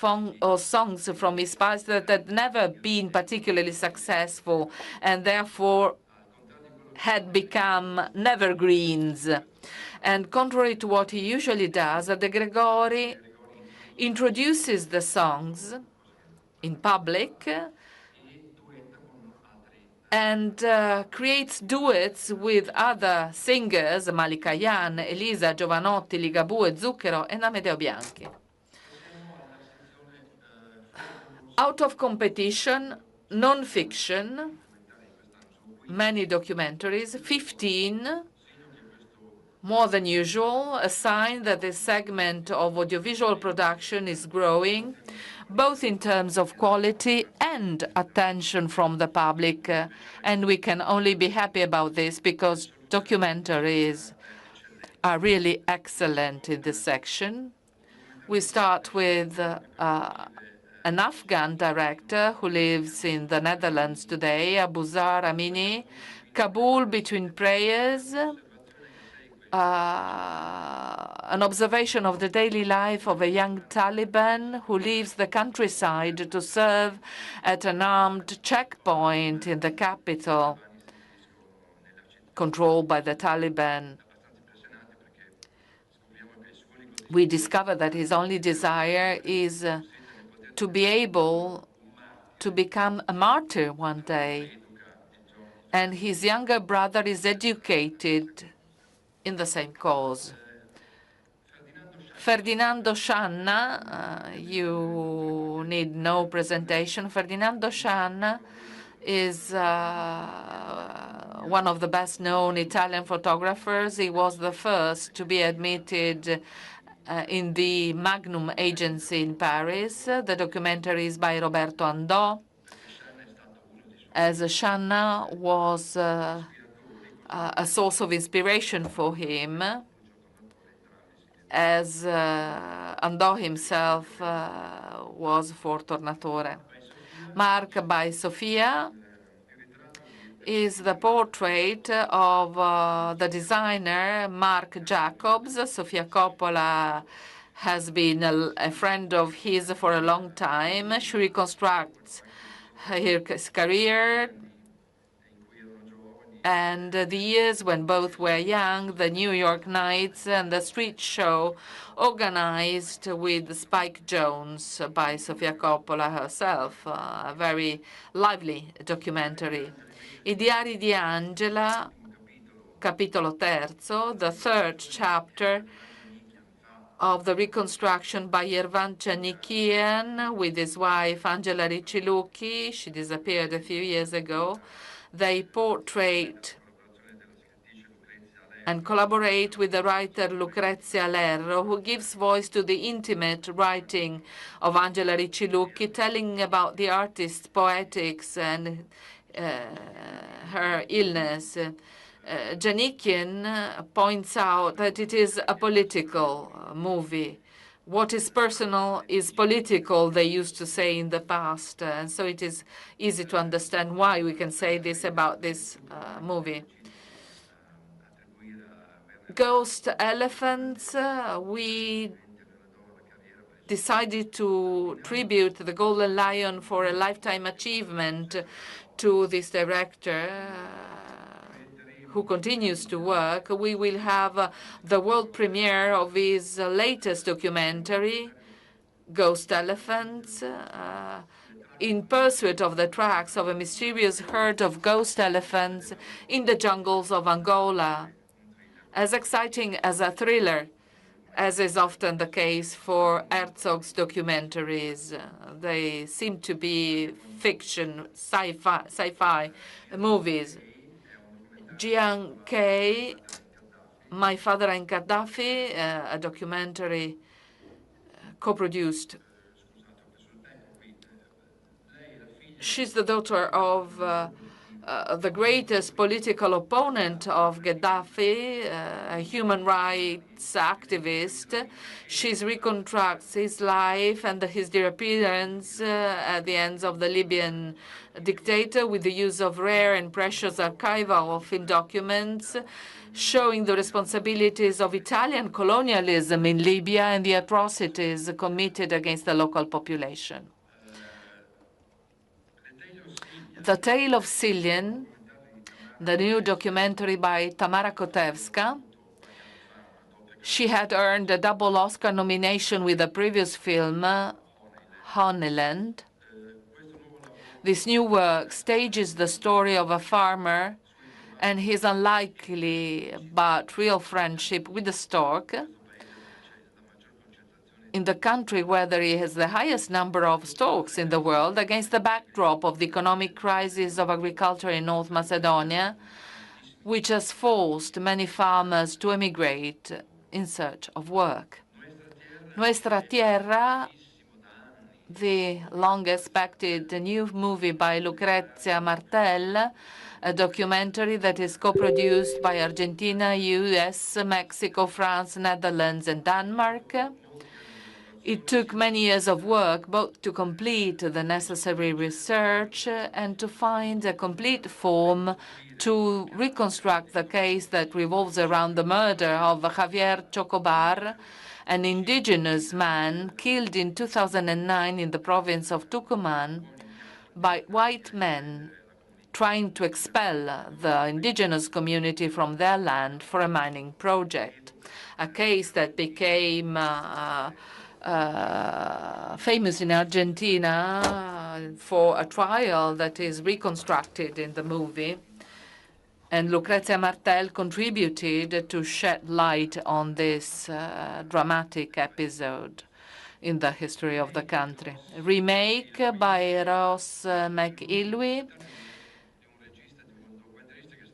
songs from his past that had never been particularly successful and therefore had become nevergreens. And contrary to what he usually does, De Gregori introduces the songs in public and creates duets with other singers, Malika Yan, Elisa, Giovanotti, Ligabue, Zucchero, and Amedeo Bianchi. Out of competition, non-fiction, many documentaries, 15, more than usual, a sign that this segment of audiovisual production is growing, both in terms of quality and attention from the public. And we can only be happy about this because documentaries are really excellent in this section. We start with an Afghan director who lives in the Netherlands today, Abuzar Amini, Kabul Between Prayers, an observation of the daily life of a young Taliban who leaves the countryside to serve at an armed checkpoint in the capital controlled by the Taliban. We discover that his only desire is to be able to become a martyr one day. And his younger brother is educated in the same cause. Ferdinando Scianna, you need no presentation. Ferdinando Scianna is one of the best-known Italian photographers. He was the first to be admitted in the Magnum agency in Paris. The documentary is by Roberto Andò. As Scianna was a source of inspiration for him, as Andò himself was for Tornatore. Mark by Sofia is the portrait of the designer Marc Jacobs. Sofia Coppola has been a friend of his for a long time. She reconstructs his career and the years when both were young, the New York Nights and the street show organized with Spike Jones by Sofia Coppola herself, a very lively documentary. I Diari di Angela, capitolo terzo, the third chapter of the reconstruction by Yervan Chanikian with his wife Angela Riccilucchi. She disappeared a few years ago. They portrait and collaborate with the writer Lucrezia Lerro, who gives voice to the intimate writing of Angela Riccilucchi, telling about the artist's poetics and her illness. Janikian points out that it is a political movie. What is personal is political, they used to say in the past. And so it is easy to understand why we can say this about this movie. Ghost Elephants, we decided to tribute the Golden Lion for a lifetime achievement to this director who continues to work. We will have the world premiere of his latest documentary, Ghost Elephants, in pursuit of the tracks of a mysterious herd of ghost elephants in the jungles of Angola. As exciting as a thriller, as is often the case for Herzog's documentaries. They seem to be fiction, sci-fi movies. Jiang Kei, My Father and Gaddafi, a documentary co-produced. She's the daughter of the greatest political opponent of Gaddafi, a human rights activist. She reconstructs his life and his disappearance at the hands of the Libyan dictator with the use of rare and precious archival film documents showing the responsibilities of Italian colonialism in Libya and the atrocities committed against the local population. The Tale of Cillian, the new documentary by Tamara Kotevska. She had earned a double Oscar nomination with a previous film, Honeyland. This new work stages the story of a farmer and his unlikely but real friendship with the stork in the country where there is the highest number of storks in the world, against the backdrop of the economic crisis of agriculture in North Macedonia, which has forced many farmers to emigrate in search of work. Nuestra Tierra, the long-expected new movie by Lucrezia Martel, a documentary that is co-produced by Argentina, US, Mexico, France, Netherlands, and Denmark. It took many years of work, both to complete the necessary research and to find a complete form to reconstruct the case that revolves around the murder of Javier Chocobar, an indigenous man killed in 2009 in the province of Tucumán by white men trying to expel the indigenous community from their land for a mining project, a case that became famous in Argentina for a trial that is reconstructed in the movie. And Lucrezia Martel contributed to shed light on this dramatic episode in the history of the country. A remake by Ross McIlwee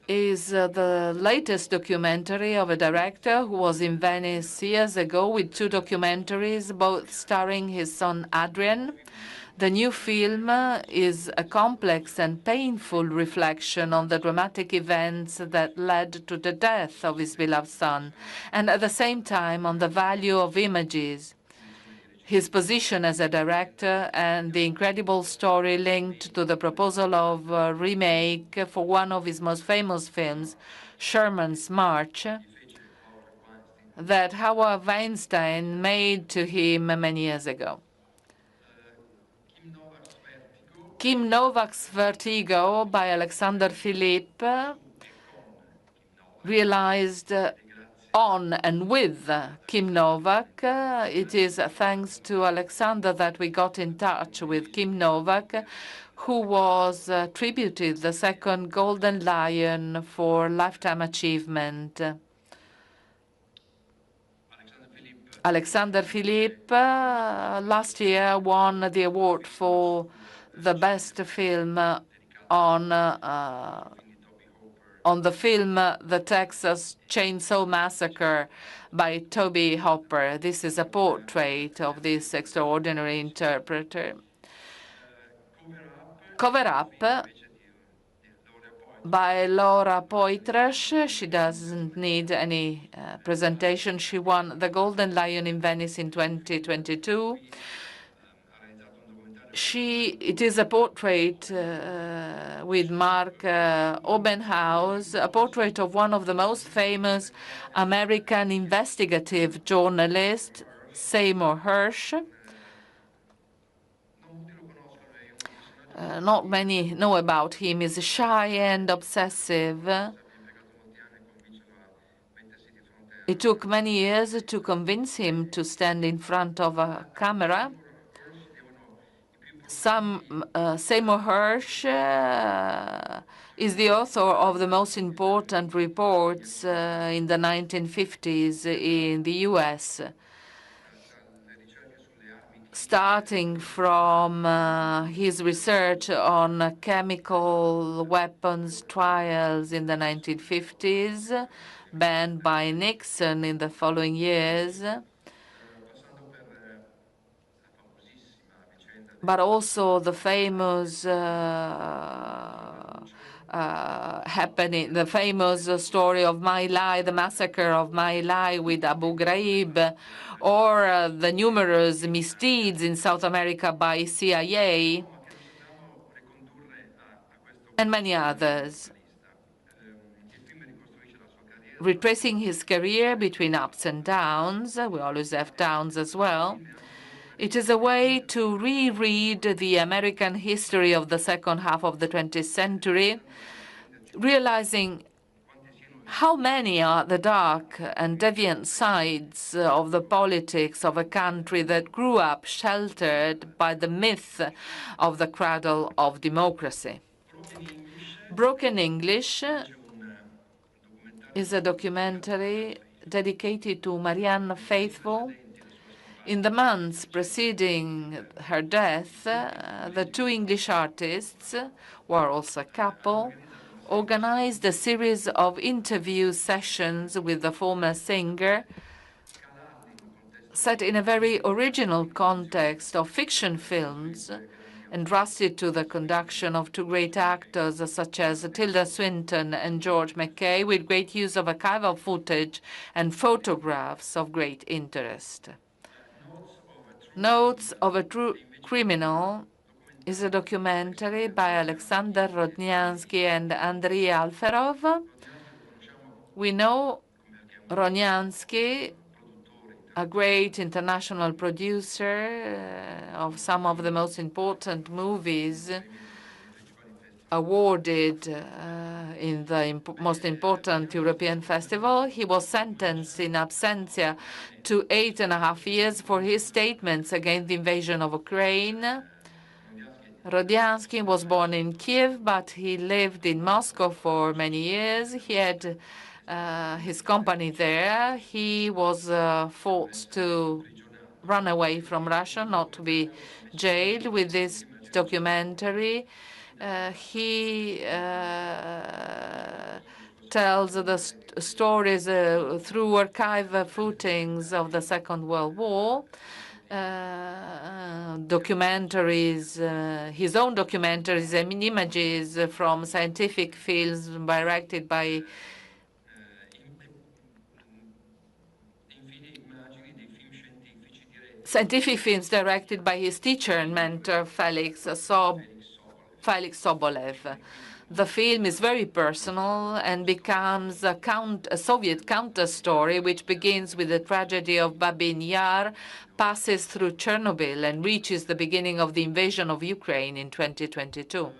is the latest documentary of a director who was in Venice years ago with two documentaries, both starring his son Adrian. The new film is a complex and painful reflection on the dramatic events that led to the death of his beloved son, and at the same time on the value of images, his position as a director, and the incredible story linked to the proposal of a remake for one of his most famous films, Sherman's March, that Howard Weinstein made to him many years ago. Kim Novak's Vertigo by Alexander Philippe, realized on and with Kim Novak. It is thanks to Alexander that we got in touch with Kim Novak, who was attributed the second Golden Lion for Lifetime Achievement. Alexander Philippe last year won the award for the best film on the film The Texas Chainsaw Massacre by Toby Hopper. This is a portrait of this extraordinary interpreter. Cover Up by Laura Poitras. She doesn't need any presentation. She won the Golden Lion in Venice in 2022. It is a portrait with Mark Obenhaus, a portrait of one of the most famous American investigative journalists, Seymour Hersh. Not many know about him. He's shy and obsessive. It took many years to convince him to stand in front of a camera. Seymour Hersh is the author of the most important reports in the 1950s in the U.S., starting from his research on chemical weapons trials in the 1950s, banned by Nixon in the following years, but also the famous happening, the famous story of My Lai, the massacre of My Lai with Abu Ghraib, or the numerous misdeeds in South America by CIA, and many others. Retracing his career between ups and downs, we always have downs as well, it is a way to reread the American history of the second half of the 20th century, realizing how many are the dark and deviant sides of the politics of a country that grew up sheltered by the myth of the cradle of democracy. Broken English is a documentary dedicated to Marianne Faithfull. In the months preceding her death, the two English artists, who are also a couple, organized a series of interview sessions with the former singer, set in a very original context of fiction films, entrusted to the conduction of two great actors such as Tilda Swinton and George Mackay, with great use of archival footage and photographs of great interest. Notes of a True Criminal is a documentary by Alexander Rodnyansky and Andrei Alferov. We know Rodnyansky, a great international producer of some of the most important movies awarded in the most important European festival. He was sentenced in absentia to 8.5 years for his statements against the invasion of Ukraine. Rodyansky was born in Kiev, but he lived in Moscow for many years. He had his company there. He was forced to run away from Russia, not to be jailed. With this documentary, he tells the stories through archive footings of the Second World War, documentaries, his own documentaries and images from scientific films directed by his teacher and mentor, Felix Sobolev. The film is very personal and becomes a Soviet counter-story, which begins with the tragedy of Babin Yar, passes through Chernobyl, and reaches the beginning of the invasion of Ukraine in 2022.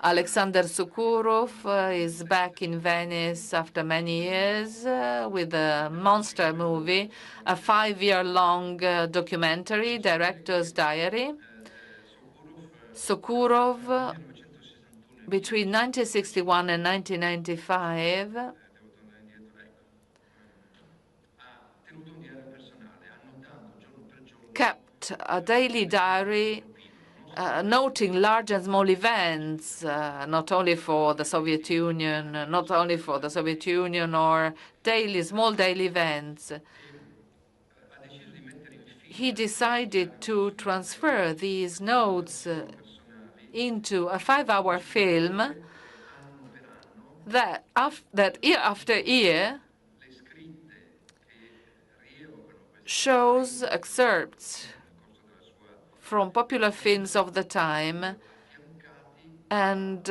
Alexander Sokurov is back in Venice after many years with a monster movie, a 5-year-long documentary, Director's Diary. Sokurov, between 1961 and 1995, kept a daily diary noting large and small events, not only for the Soviet Union, or small daily events. He decided to transfer these notes into a 5-hour film that year after year shows excerpts from popular films of the time and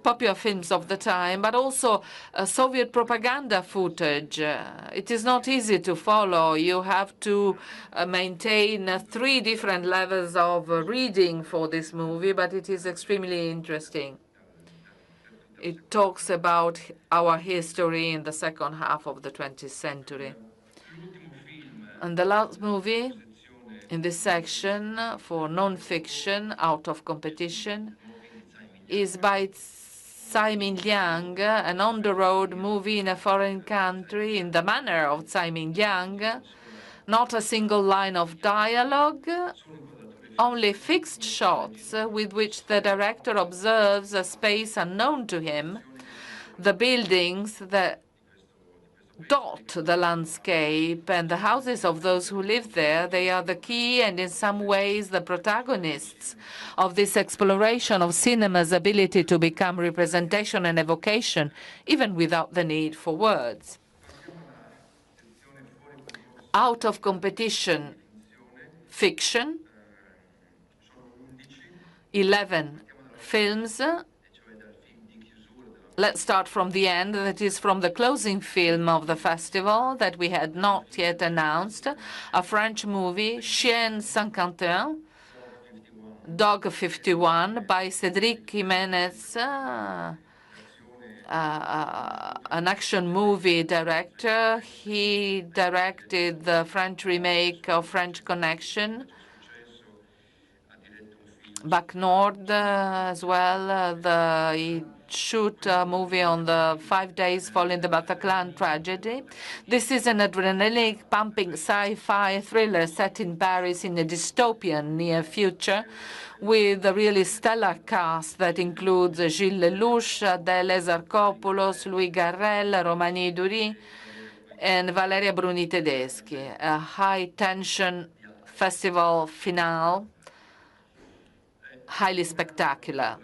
popular films of the time, but also Soviet propaganda footage. It is not easy to follow. You have to maintain 3 different levels of reading for this movie, but it is extremely interesting. It talks about our history in the second half of the 20th century. And the last movie in this section for non-fiction, out of competition, is by Tsai Ming-liang, an on-the-road movie in a foreign country in the manner of Tsai Ming-liang. Not a single line of dialogue, only fixed shots with which the director observes a space unknown to him, the buildings that dot the landscape, and the houses of those who live there, they are the key and in some ways the protagonists of this exploration of cinema's ability to become representation and evocation, even without the need for words. Out of competition fiction, 11 films. Let's start from the end. That is from the closing film of the festival that we had not yet announced, a French movie, Chien 51, Dog 51, by Cédric Jiménez, an action movie director. He directed the French remake of French Connection, Back North as well. He shoot a movie on the 5 days following the Bataclan tragedy. This is an adrenaline-pumping sci-fi thriller set in Paris in a dystopian near future, with a really stellar cast that includes Gilles Lelouch, Adèle Exarchopoulos, Louis Garrel, Romani Dury, and Valeria Bruni Tedeschi. A high-tension festival finale, highly spectacular.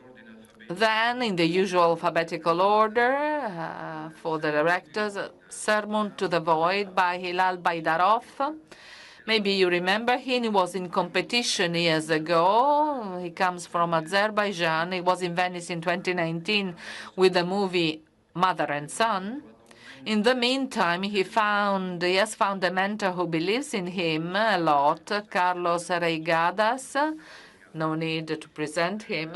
Then, in the usual alphabetical order, for the directors, Sermon to the Void by Hilal Baydarov. Maybe you remember him. He was in competition years ago. He comes from Azerbaijan. He was in Venice in 2019 with the movie Mother and Son. In the meantime, he has found a mentor who believes in him a lot, Carlos Reigadas. No need to present him.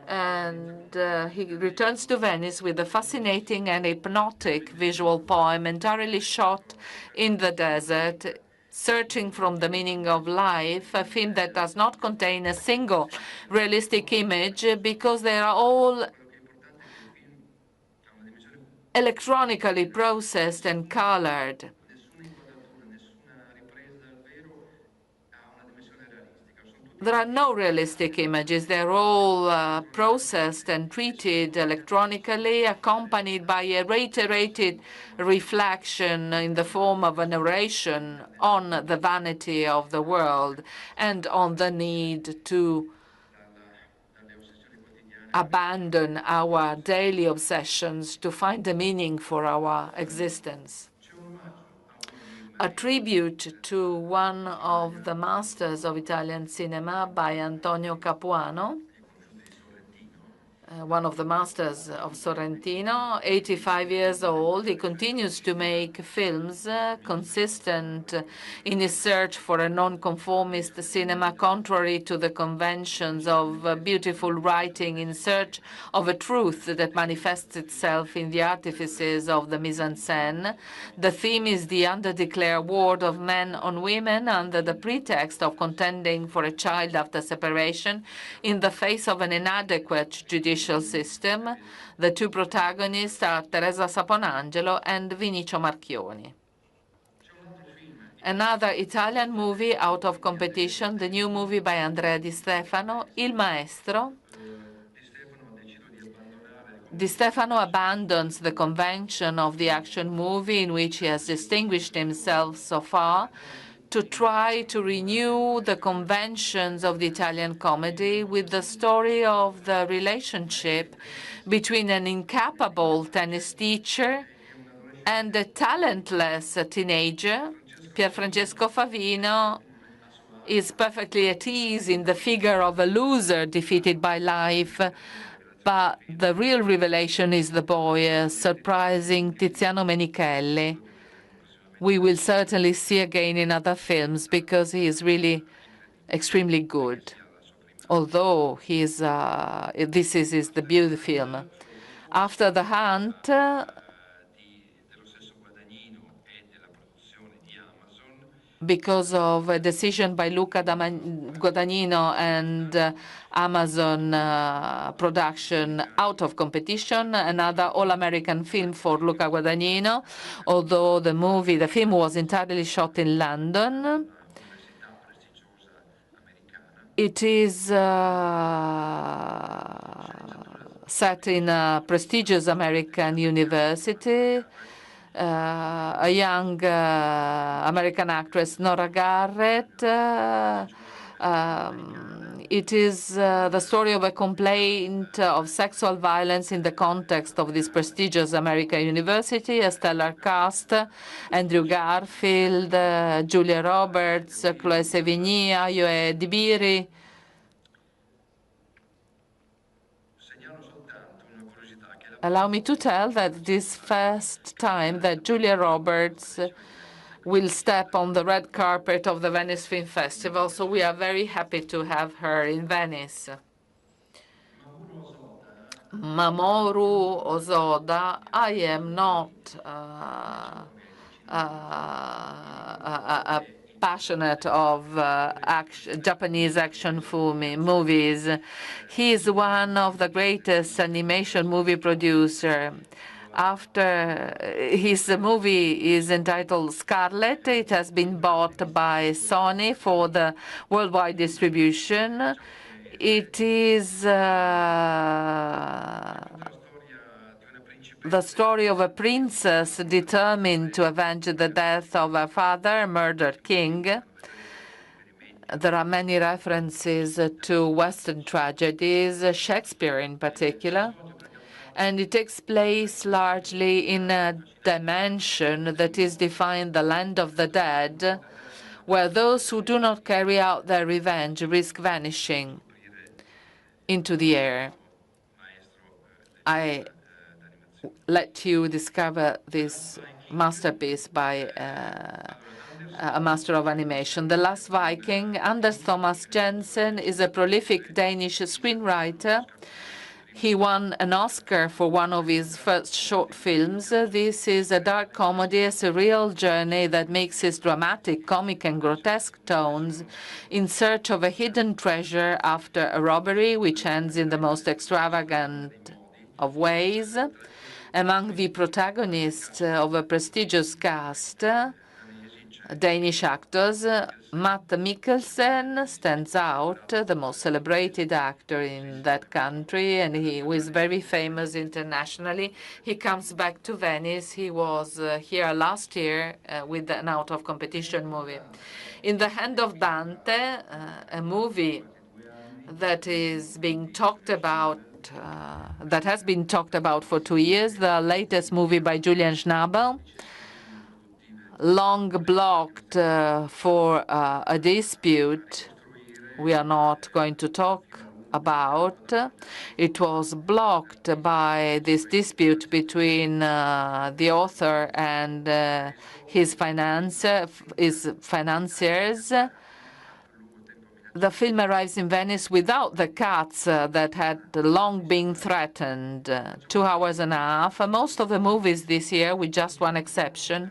And he returns to Venice with a fascinating and hypnotic visual poem entirely shot in the desert, searching from the meaning of life, a film that does not contain a single realistic image because they are all electronically processed and colored. There are no realistic images. They're all processed and treated electronically, accompanied by a reiterated reflection in the form of a narration on the vanity of the world and on the need to abandon our daily obsessions to find a meaning for our existence. A tribute to one of the masters of Italian cinema by Antonio Capuano, one of the masters of Sorrentino, 85 years old. He continues to make films consistent in his search for a nonconformist cinema, contrary to the conventions of beautiful writing, in search of a truth that manifests itself in the artifices of the mise-en-scène. The theme is the undeclared war of men on women under the pretext of contending for a child after separation in the face of an inadequate judicial system. The two protagonists are Teresa Saponangelo and Vinicio Marchioni. Another Italian movie out of competition, the new movie by Andrea Di Stefano, Il Maestro. Di Stefano abandons the convention of the action movie in which he has distinguished himself so far to try to renew the conventions of the Italian comedy with the story of the relationship between an incapable tennis teacher and a talentless teenager. Pierfrancesco Favino is perfectly at ease in the figure of a loser defeated by life, but the real revelation is the boy, surprising Tiziano Menichelli. We will certainly see again in other films because he is really extremely good. Although this is his debut film. After The Hunt, because of a decision by Luca Guadagnino and Amazon production out of competition, another all-American film for Luca Guadagnino, although the film was entirely shot in London. It is set in a prestigious American university. a young American actress, Nora Garrett. It is the story of a complaint of sexual violence in the context of this prestigious American university. A stellar cast: Andrew Garfield, Julia Roberts, Chloe Sevigny, Ayo Edibiri. Allow me to tell that this first time that Julia Roberts will step on the red carpet of the Venice Film Festival, so we are very happy to have her in Venice. Mamoru Osoda, I am not passionate of Japanese action movies. He is one of the greatest animation movie producer. After his movie is entitled Scarlet, it has been bought by Sony for the worldwide distribution. It is the story of a princess determined to avenge the death of her father, a murdered king. There are many references to Western tragedies, Shakespeare in particular, and it takes place largely in a dimension that is defined the land of the dead, where those who do not carry out their revenge risk vanishing into the air. I let you discover this masterpiece by a master of animation. The Last Viking. Anders Thomas Jensen is a prolific Danish screenwriter. He won an Oscar for one of his first short films. This is a dark comedy, a surreal journey that mixes dramatic, comic, and grotesque tones in search of a hidden treasure after a robbery which ends in the most extravagant of ways. Among the protagonists of a prestigious cast, Danish actors, Matt Mikkelsen stands out, the most celebrated actor in that country, and he was very famous internationally. He comes back to Venice. He was here last year with an out-of-competition movie. In the Hand of Dante, a movie that is being talked about, that has been talked about for 2 years, the latest movie by Julian Schnabel, long blocked for a dispute we are not going to talk about. It was blocked by this dispute between the author and his financiers. The film arrives in Venice without the cuts that had long been threatened. 2 hours and a half. Most of the movies this year, with just one exception,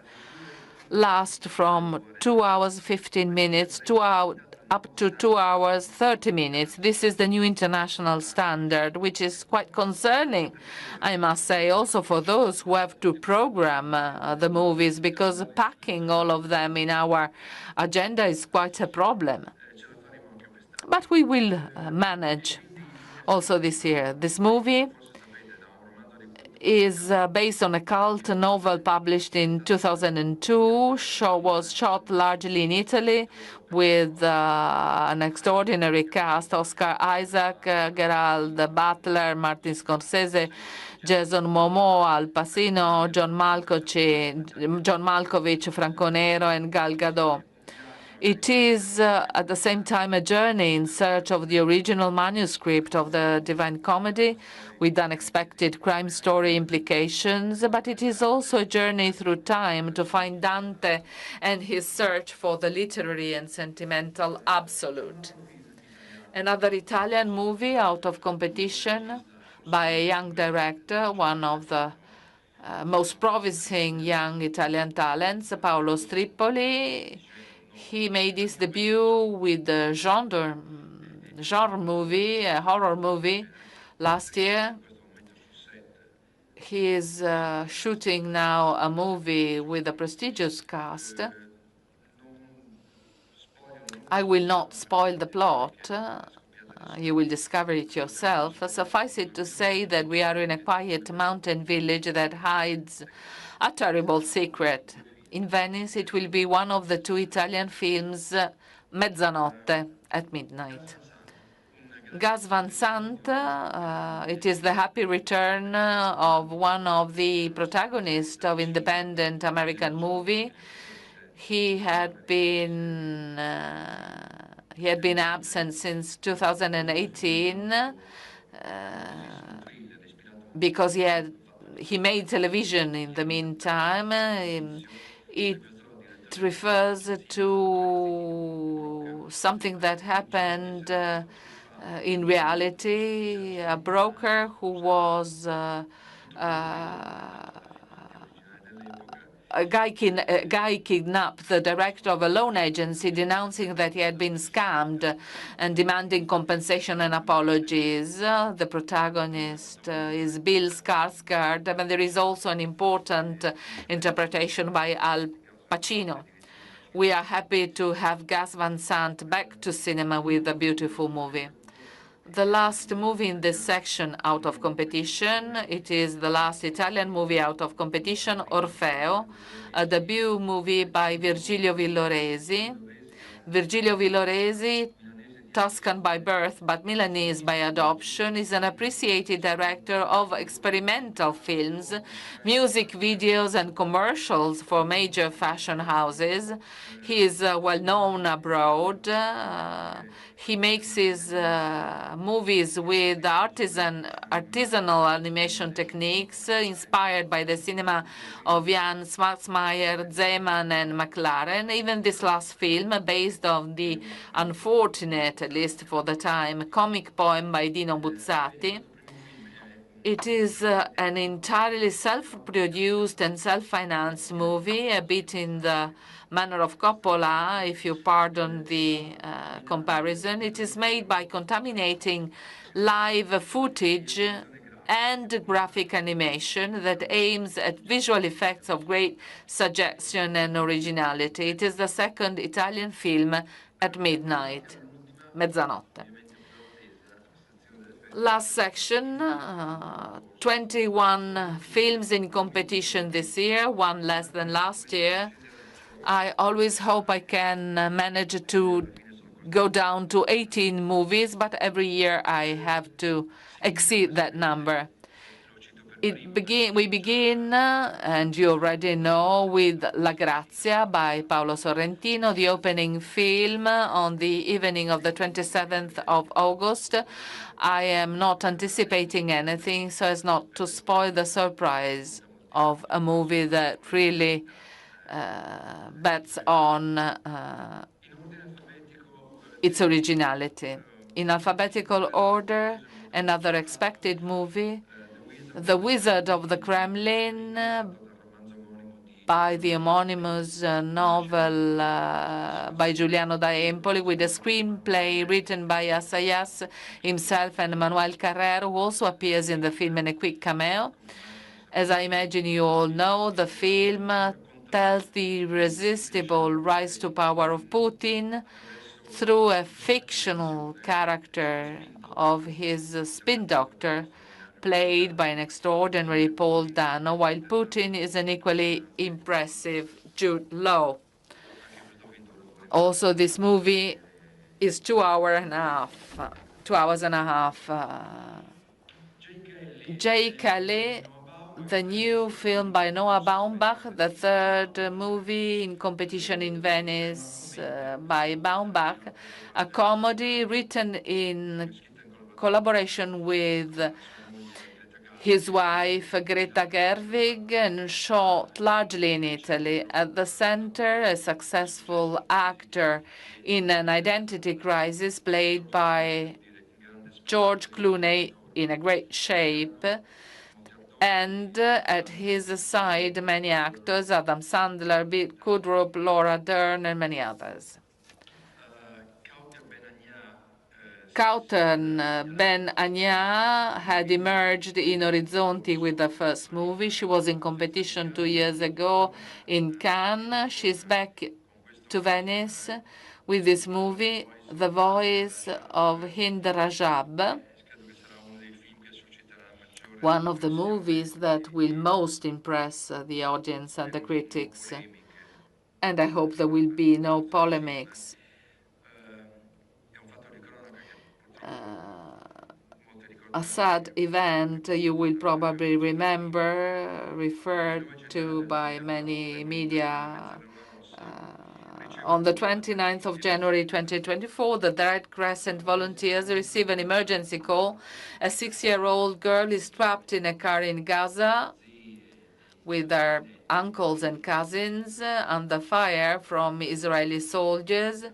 last from 2 hours 15 minutes up to 2 hours 30 minutes. This is the new international standard, which is quite concerning, I must say, also for those who have to program the movies, because packing all of them in our agenda is quite a problem. But we will manage also this year. This movie is based on a cult novel published in 2002. Was shot largely in Italy with an extraordinary cast: Oscar Isaac, Gerald Butler, Martin Scorsese, Jason Momoa, Al Pacino, John Malkovich, Franco Nero, and Gal Gadot. It is at the same time a journey in search of the original manuscript of the Divine Comedy with unexpected crime story implications, but it is also a journey through time to find Dante and his search for the literary and sentimental absolute. Another Italian movie out of competition by a young director, one of the most promising young Italian talents, Paolo Stripoli. He made his debut with the genre movie, a horror movie, last year. He is shooting now a movie with a prestigious cast. I will not spoil the plot, You will discover it yourself. Suffice it to say that we are in a quiet mountain village that hides a terrible secret. In Venice, it will be one of the two Italian films, Mezzanotte, at midnight. Gus Van Sant, it is the happy return of one of the protagonists of independent American movie. He had been absent since 2018 because he made television in the meantime. It refers to something that happened in reality. A broker who was a guy kidnapped the director of a loan agency, denouncing that he had been scammed and demanding compensation and apologies. The protagonist is Bill Skarsgård, but there is also an important interpretation by Al Pacino. We are happy to have Gus Van Sant back to cinema with a beautiful movie. The last movie in this section out of competition, it is the last Italian movie out of competition, Orfeo, a debut movie by Virgilio Villoresi. Virgilio Villoresi, Tuscan by birth but Milanese by adoption, is an appreciated director of experimental films, music videos, and commercials for major fashion houses. He is well known abroad. He makes his movies with artisanal animation techniques inspired by the cinema of Jan Swartzmeyer, Zeman, and McLaren. Even this last film, based on the unfortunate, at least for the time, comic poem by Dino Buzzati. It is an entirely self-produced and self-financed movie, a bit in the manner of Coppola, if you pardon the comparison. It is made by contaminating live footage and graphic animation that aims at visual effects of great suggestion and originality. It is the second Italian film at midnight, Mezzanotte. Last section, 21 films in competition this year, one less than last year. I always hope I can manage to go down to 18 movies, but every year I have to exceed that number. We begin, and you already know, with La Grazia by Paolo Sorrentino, the opening film on the evening of the 27th of August. I am not anticipating anything so as not to spoil the surprise of a movie that really bets on its originality. In alphabetical order, another expected movie, The Wizard of the Kremlin, by the homonymous novel by Giuliano da Empoli, with a screenplay written by Assayas himself and Manuel Carrero, who also appears in the film in a quick cameo. As I imagine you all know, the film tells the irresistible rise to power of Putin through a fictional character of his spin doctor, played by an extraordinary Paul Dano, while Putin is an equally impressive Jude Law. Also, this movie is 2 hours and a half. Jay Calais, the new film by Noah Baumbach, the third movie in competition in Venice by Baumbach, a comedy written in collaboration with his wife, Greta Gerwig, and shot largely in Italy. At the center, a successful actor in an identity crisis played by George Clooney in a great shape, and at his side, many actors, Adam Sandler, Bill Kudrup, Laura Dern, and many others. Kautan Ben Anya had emerged in Orizzonti with the first movie. She was in competition 2 years ago in Cannes. She's back to Venice with this movie, the voice of Hind Rajab, one of the movies that will most impress the audience and the critics. And I hope there will be no polemics. A sad event you will probably remember, referred to by many media. On the 29th of January 2024, the Red Crescent volunteers receive an emergency call. A 6-year-old girl is trapped in a car in Gaza with her uncles and cousins under fire from Israeli soldiers.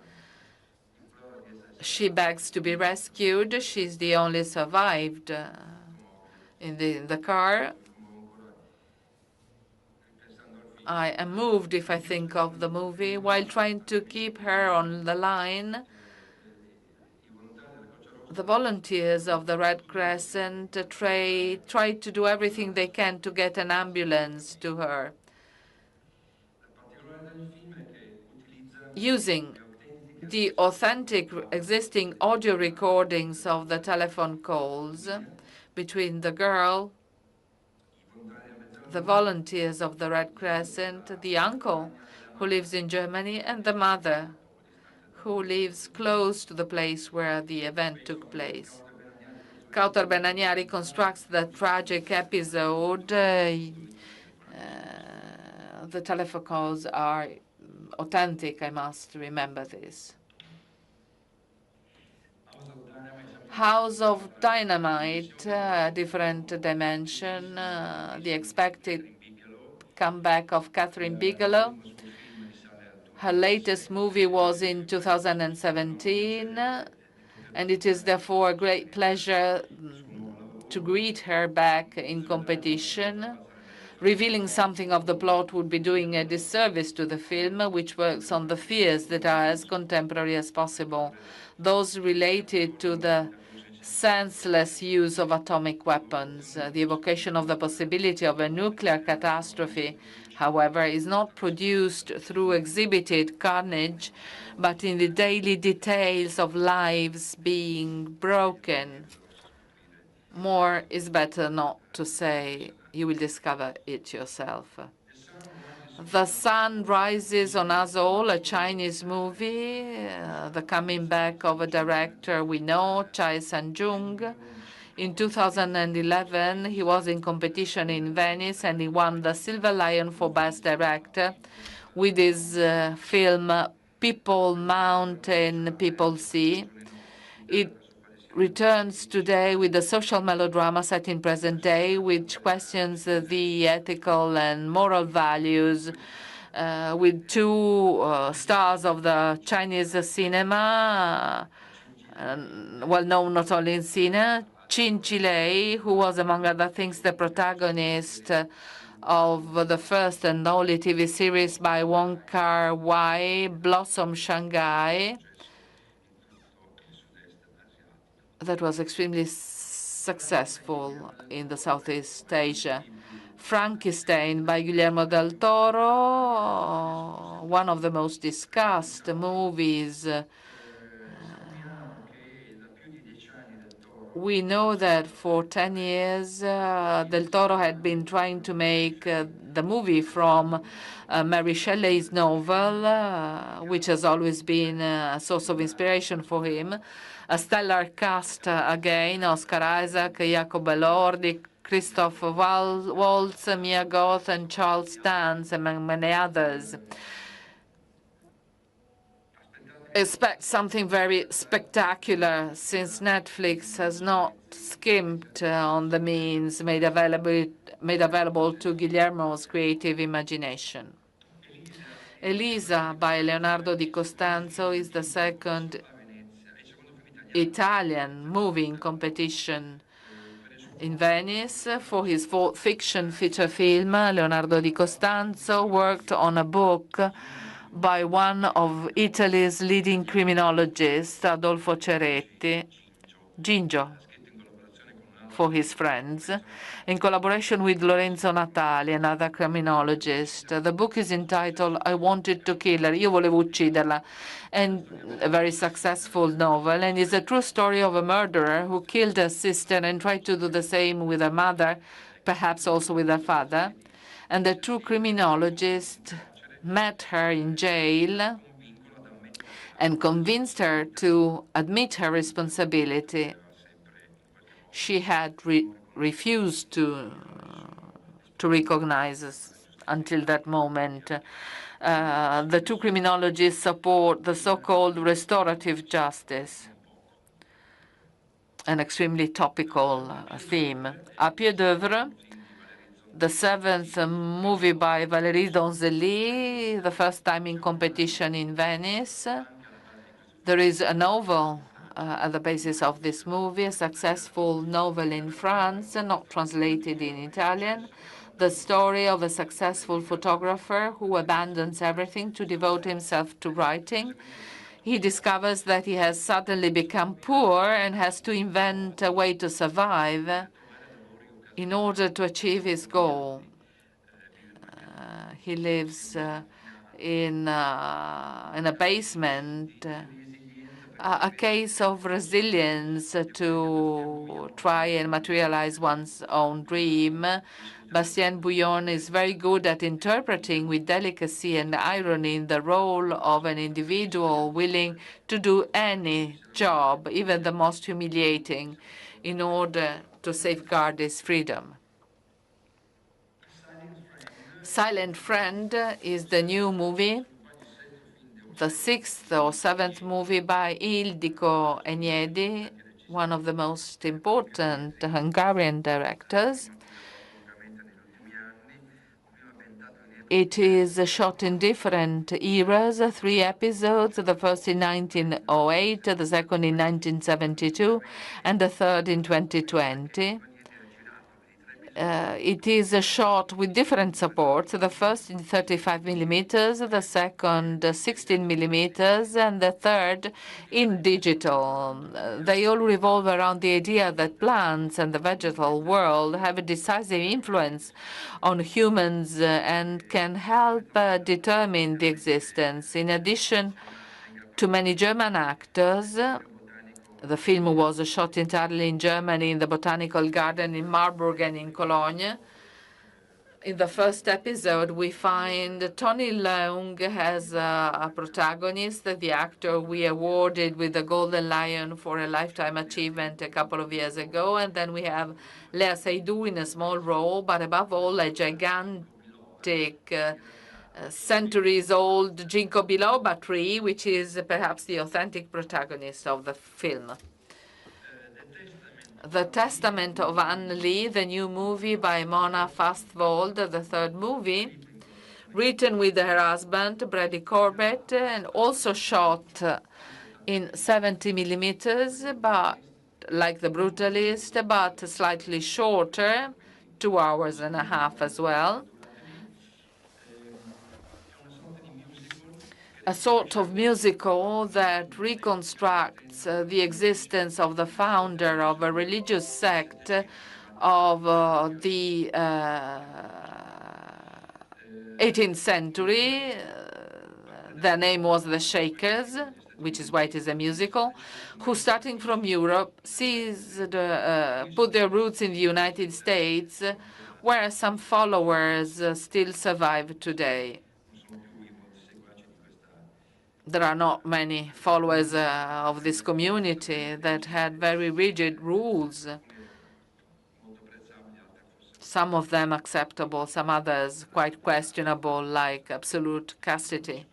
She begs to be rescued. She's the only survived in the car. I am moved if I think of the movie. While trying to keep her on the line, the volunteers of the Red Crescent try to do everything they can to get an ambulance to her, using the authentic existing audio recordings of the telephone calls between the girl, the volunteers of the Red Crescent, the uncle who lives in Germany, and the mother who lives close to the place where the event took place. Kautar Benania reconstructs the tragic episode. The telephone calls are authentic, I must remember this. House of Dynamite, different dimension, the expected comeback of Catherine Bigelow. Her latest movie was in 2017, and it is therefore a great pleasure to greet her back in competition. Revealing something of the plot would be doing a disservice to the film, which works on the fears that are as contemporary as possible, those related to the senseless use of atomic weapons. The evocation of the possibility of a nuclear catastrophe, however, is not produced through exhibited carnage, but in the daily details of lives being broken. More is better not to say. You will discover it yourself. The Sun Rises on Us All, a Chinese movie, the coming back of a director we know, Chai San-jung. In 2011, he was in competition in Venice, and he won the Silver Lion for Best Director with his film People Mountain, People Sea. It returns today with a social melodrama set in present day, which questions the ethical and moral values, with two stars of the Chinese cinema, well known not only in cinema, Chin Chilei, who was, among other things, the protagonist of the first and only TV series by Wong Kar-wai, Blossom Shanghai, that was extremely successful in the Southeast Asia. Frankenstein by Guillermo del Toro, one of the most discussed movies. We know that for 10 years, Del Toro had been trying to make the movie from Mary Shelley's novel, which has always been a source of inspiration for him. A stellar cast again: Oscar Isaac, Jacob Elordi, Christoph Waltz, Mia Goth, and Charles Dance, among many others. Expect something very spectacular, since Netflix has not skimped on the means made available to Guillermo's creative imagination. Elisa by Leonardo di Costanzo is the second Italian movie in competition in Venice. For his fiction feature film, Leonardo di Costanzo worked on a book by one of Italy's leading criminologists, Adolfo Ceretti, Gingio, for his friends, in collaboration with Lorenzo Natali, another criminologist. The book is entitled I Wanted to Kill Her, Io volevo ucciderla, and a very successful novel, and is a true story of a murderer who killed her sister and tried to do the same with her mother, perhaps also with her father. And the true criminologist met her in jail and convinced her to admit her responsibility. She had refused to recognize us until that moment. The two criminologists support the so-called restorative justice, an extremely topical theme. A pied d'oeuvre, the seventh movie by Valérie Donzelli, the first time in competition in Venice. There is a novel at the basis of this movie, a successful novel in France, not translated in Italian, the story of a successful photographer who abandons everything to devote himself to writing. He discovers that he has suddenly become poor and has to invent a way to survive in order to achieve his goal. He lives in a basement, a case of resilience to try and materialize one's own dream. Bastien Bouillon is very good at interpreting with delicacy and irony the role of an individual willing to do any job, even the most humiliating, in order to safeguard his freedom. Silent Friend is the new movie, the sixth or seventh movie by Ildiko Enyedi, one of the most important Hungarian directors. It is shot in different eras, 3 episodes, the first in 1908, the second in 1972, and the third in 2020. It is shot with different supports, the first in 35 millimeters, the second 16 millimeters, and the third in digital. They all revolve around the idea that plants and the vegetal world have a decisive influence on humans and can help determine the existence. In addition to many German actors, the film was shot entirely in Germany, in the Botanical Garden in Marburg and in Cologne. In the first episode, we find Tony Leung as a protagonist, the actor we awarded with the Golden Lion for a Lifetime Achievement a couple of years ago. And then we have Lea Seydoux in a small role, but above all, a gigantic centuries-old ginkgo biloba tree, which is perhaps the authentic protagonist of the film. The Testament of Anne Lee, the new movie by Mona Fastvold, the third movie, written with her husband, Brady Corbett, and also shot in 70 millimeters, but like The Brutalist, but slightly shorter, 2 hours and a half as well. A sort of musical that reconstructs the existence of the founder of a religious sect of the 18th century. Their name was the Shakers, which is why it is a musical, who, starting from Europe, put their roots in the United States, where some followers still survive today. There are not many followers of this community that had very rigid rules, some of them acceptable, some others quite questionable, like absolute castity.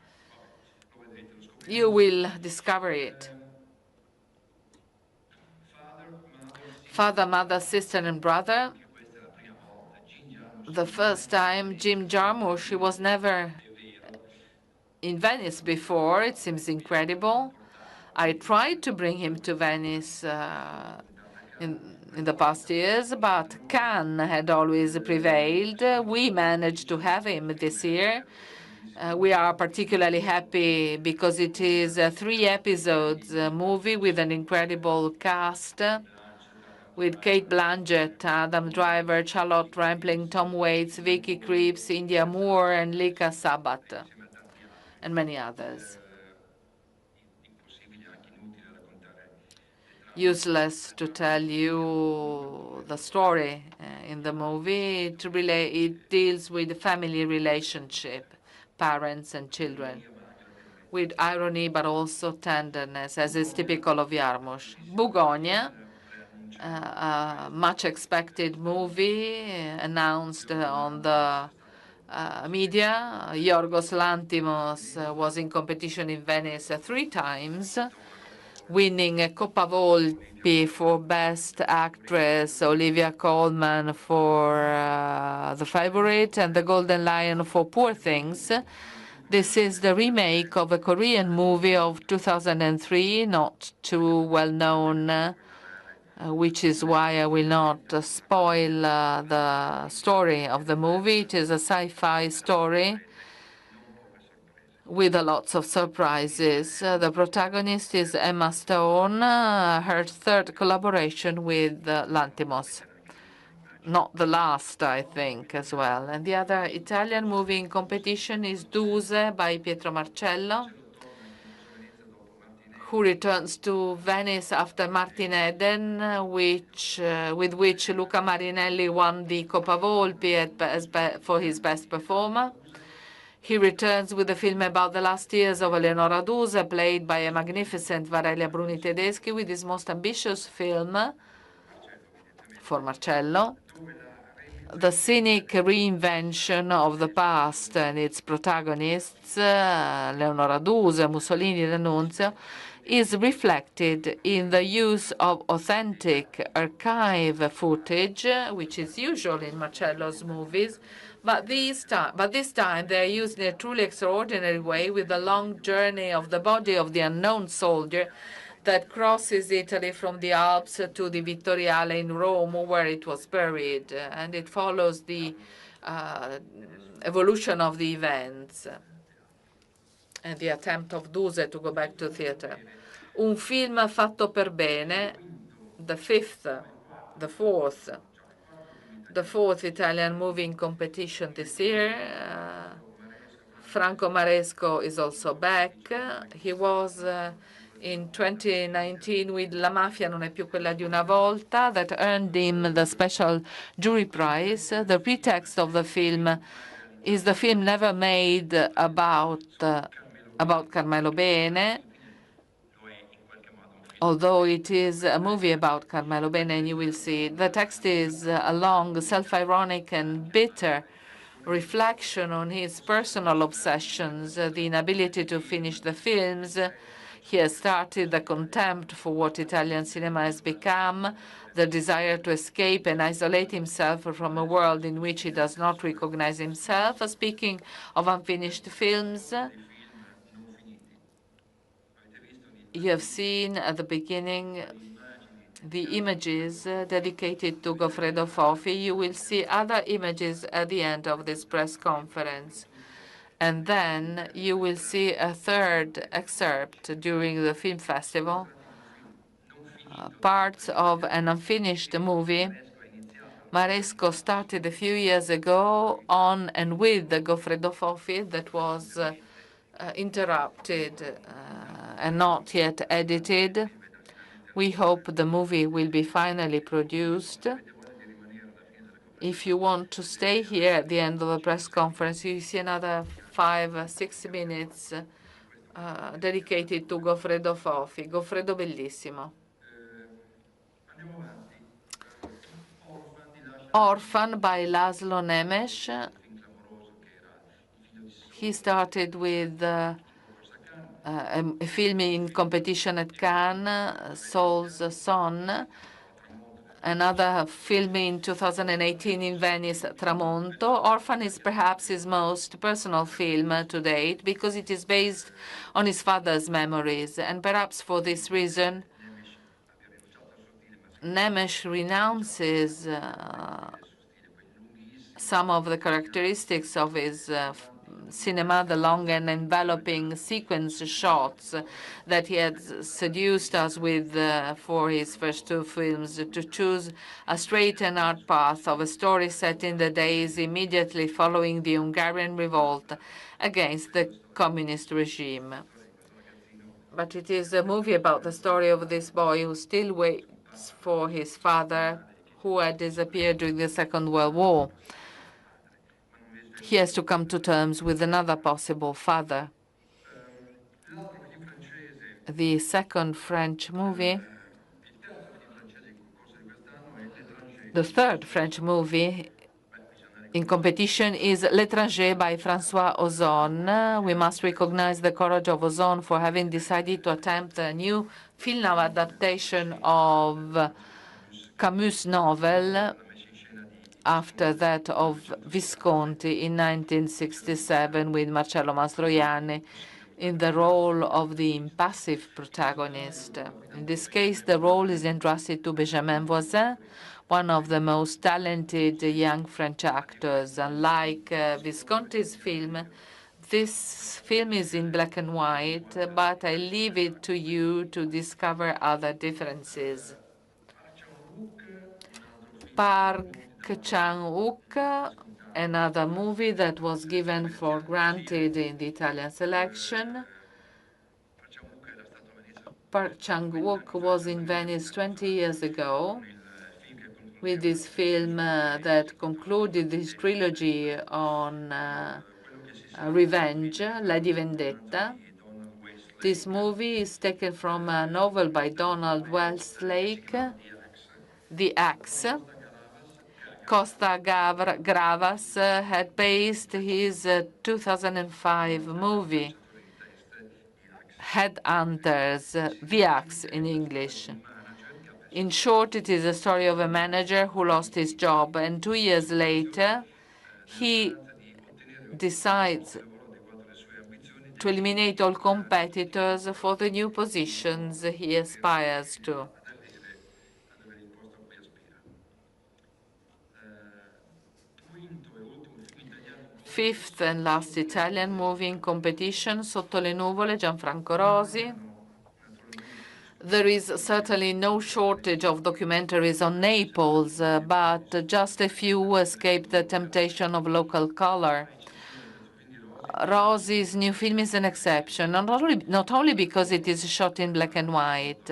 You will discover it. Father, mother, sister, and brother. The first time, Jim Jarmusch, he was never in Venice before. It seems incredible. I tried to bring him to Venice in the past years, but Cannes had always prevailed. We managed to have him this year. We are particularly happy because it is a 3 episodes movie with an incredible cast. with Kate Blanchett, Adam Driver, Charlotte Rampling, Tom Waits, Vicky Krieps, India Moore, and Lika Sabat, and many others. Useless to tell you the story in the movie. It deals with the family relationship, parents and children, with irony but also tenderness, as is typical of Jarmusch. Bugonia, a much expected movie announced on the media. Yorgos Lanthimos was in competition in Venice 3 times, winning a Coppa Volpi for Best Actress, Olivia Colman for The Favorite, and the Golden Lion for Poor Things. This is the remake of a Korean movie of 2003, not too well known, which is why I will not spoil the story of the movie. It is a sci-fi story with lots of surprises. The protagonist is Emma Stone, her 3rd collaboration with Lanthimos. Not the last, I think, as well. And the other Italian movie in competition is Duse by Pietro Marcello, who returns to Venice after Martin Eden, with which Luca Marinelli won the Coppa Volpi for his best performer. He returns with a film about the last years of Eleonora Duse, played by a magnificent Varelia Bruni Tedeschi, with his most ambitious film for Marcello, the cynic reinvention of the past and its protagonists, Leonora Duse, Mussolini, D'Annunzio, is reflected in the use of authentic archive footage, which is usual in Marcello's movies, but this time they are used in a truly extraordinary way, with the long journey of the body of the unknown soldier that crosses Italy from the Alps to the Vittoriale in Rome, where it was buried, and it follows the evolution of the events and the attempt of Duse to go back to theater. Un film fatto per bene, the fourth Italian movie in competition this year. Franco Maresco is also back. He was in 2019 with La Mafia non è più quella di una volta, that earned him the special jury prize. The pretext of the film is the film never made about Carmelo Bene, although it is a movie about Carmelo Bene, and you will see. The text is a long, self-ironic and bitter reflection on his personal obsessions, the inability to finish the films. He has started the contempt for what Italian cinema has become, the desire to escape and isolate himself from a world in which he does not recognize himself. Speaking of unfinished films, you have seen at the beginning the images dedicated to Goffredo Fofi. You will see other images at the end of this press conference. And then you will see a 3rd excerpt during the film festival, parts of an unfinished movie Maresco started a few years ago on and with the Goffredo Fofi that was interrupted and not yet edited. We hope the movie will be finally produced. If you want to stay here at the end of the press conference, you see another 5-6 minutes dedicated to Goffredo Fofi. Goffredo bellissimo. Orphan by Laszlo Nemes. He started with a film in competition at Cannes, Soul's Son, another film in 2018 in Venice, Tramonto. Orphan is perhaps his most personal film to date because it is based on his father's memories, and perhaps for this reason, Nemes renounces some of the characteristics of his cinema, the long and enveloping sequence shots that he had seduced us with for his first two films, to choose a straight and hard path of a story set in the days immediately following the Hungarian revolt against the communist regime. But it is a movie about the story of this boy who still waits for his father, who had disappeared during the Second World War. He has to come to terms with another possible father. The second French movie, the third French movie in competition, is L'Étranger by François Ozon. We must recognize the courage of Ozon for having decided to attempt a new film adaptation of Camus' novel after that of Visconti in 1967, with Marcello Mastroianni in the role of the impassive protagonist. In this case, the role is entrusted to Benjamin Voisin, one of the most talented young French actors. Unlike Visconti's film, this film is in black and white, but I leave it to you to discover other differences. Park Chan-wook, another movie that was given for granted in the Italian selection. Park Chan-wook was in Venice 20 years ago with this film that concluded his trilogy on revenge, Lady Vendetta. This movie is taken from a novel by Donald Westlake, The Axe. Costa Gavras had based his 2005 movie, Headhunters, The Axe in English. In short, it is a story of a manager who lost his job, and 2 years later, he decides to eliminate all competitors for the new positions he aspires to. Fifth and last Italian movie in competition, Sotto le nuvole, Gianfranco Rosi. There is certainly no shortage of documentaries on Naples, but just a few escape the temptation of local color. Rosi's new film is an exception, not only because it is shot in black and white.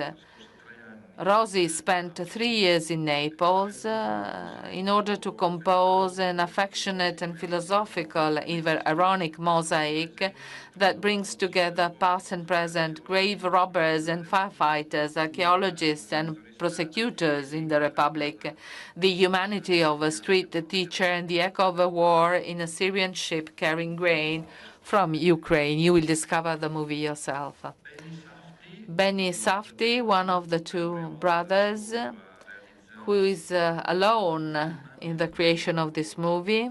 Rosi spent 3 years in Naples in order to compose an affectionate and philosophical, even ironic mosaic that brings together past and present grave robbers and firefighters, archaeologists and prosecutors in the Republic, the humanity of a street teacher, and the echo of a war in a Syrian ship carrying grain from Ukraine. You will discover the movie yourself. Benny Safdie, one of the two brothers, who is alone in the creation of this movie.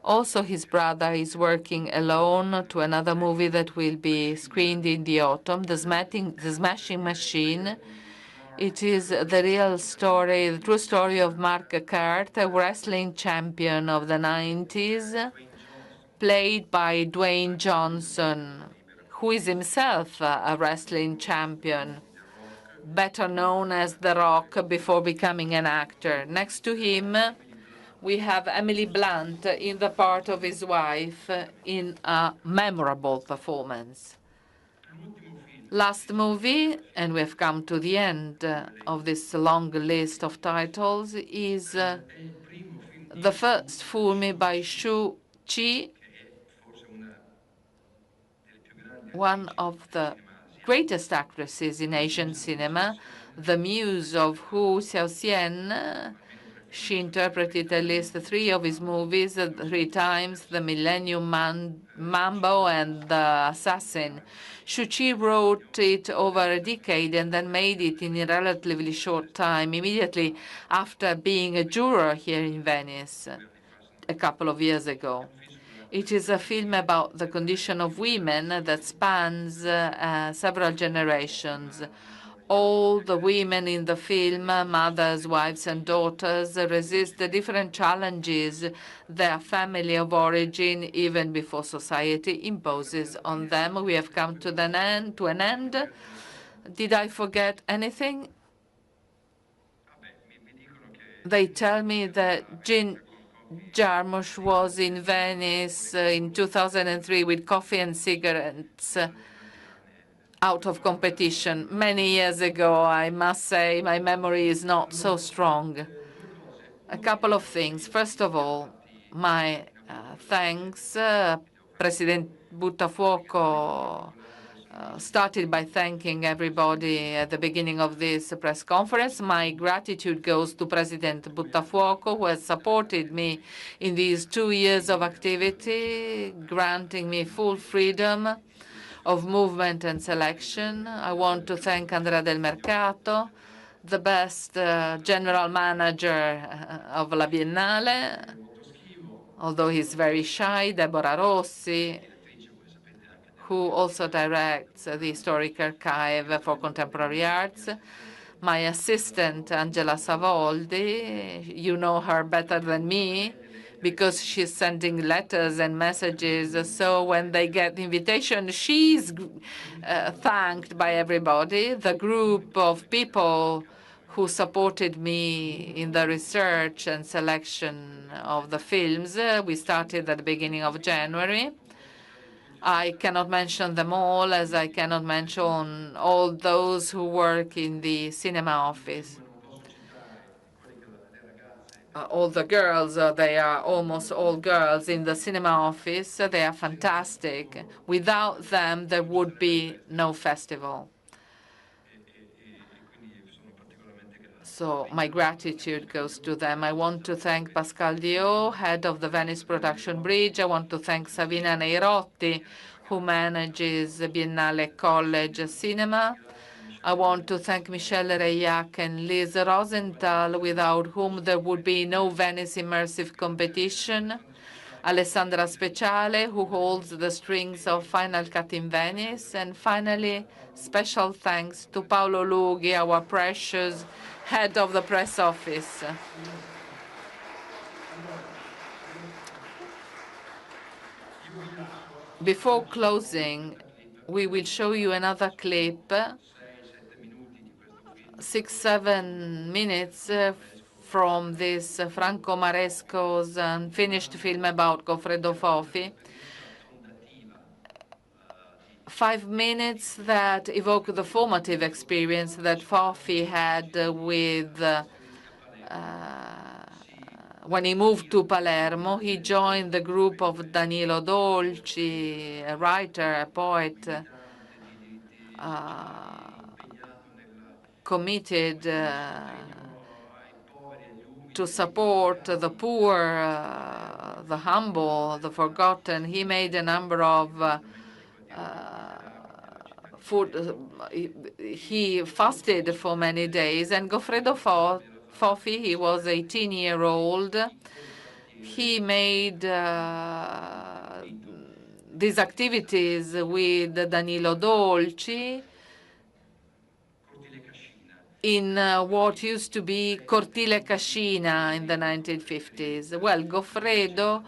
Also, his brother is working alone to another movie that will be screened in the autumn, The Smashing Machine. It is the real story, the true story of Mark Kurt, a wrestling champion of the 90s, played by Dwayne Johnson, who is himself a wrestling champion, better known as The Rock before becoming an actor. Next to him, we have Emily Blunt in the part of his wife in a memorable performance. Last movie, and we have come to the end of this long list of titles, is the first film by Shu Qi, one of the greatest actresses in Asian cinema, the muse of Hu Xiaoxian. She interpreted at least 3 of his movies, 3 times, The Millennium Mambo and The Assassin. Shu Qi wrote it over a decade and then made it in a relatively short time, immediately after being a juror here in Venice a couple of years ago. It is a film about the condition of women that spans several generations. all the women in the film, mothers, wives, and daughters, resist the different challenges their family of origin, even before society, imposes on them. We have come to an end. Did I forget anything? They tell me that Jean Jarmusch was in Venice in 2003 with coffee and cigarettes out of competition. Many years ago, I must say, my memory is not so strong. A couple of things. First of all, my thanks. President Buttafuoco started by thanking everybody at the beginning of this press conference. My gratitude goes to President Buttafuoco, who has supported me in these 2 years of activity, granting me full freedom of movement and selection. I want to thank Andrea Del Mercato, the best general manager of La Biennale, although he's very shy, Deborah Rossi, who also directs the Historic Archive for Contemporary Arts, my assistant, Angela Savoldi. You know her better than me because she's sending letters and messages. So when they get the invitation, she's thanked by everybody. The group of people who supported me in the research and selection of the films, we started at the beginning of January. I cannot mention them all, as I cannot mention all those who work in the cinema office. All the girls, they are almost all girls in the cinema office. They are fantastic. Without them, there would be no festival. So my gratitude goes to them. I want to thank Pascal Dio, head of the Venice Production Bridge. I want to thank Savina Neirotti, who manages the Biennale College Cinema. I want to thank Michelle Reillac and Liz Rosenthal, without whom there would be no Venice Immersive Competition. Alessandra Speciale, who holds the strings of Final Cut in Venice. And finally, special thanks to Paolo Lughi, our precious head of the press office. Before closing, we will show you another clip, 6-7 minutes from this Franco Maresco's unfinished film about Goffredo Fofi. 5 minutes that evoke the formative experience that Fofi had with when he moved to Palermo. He joined the group of Danilo Dolci, a writer, a poet, committed to support the poor, the humble, the forgotten. He made a number of he fasted for many days. And Goffredo Fofi, he was 18-year-old. He made these activities with Danilo Dolci in what used to be Cortile Cascina in the 1950s. Well, Goffredo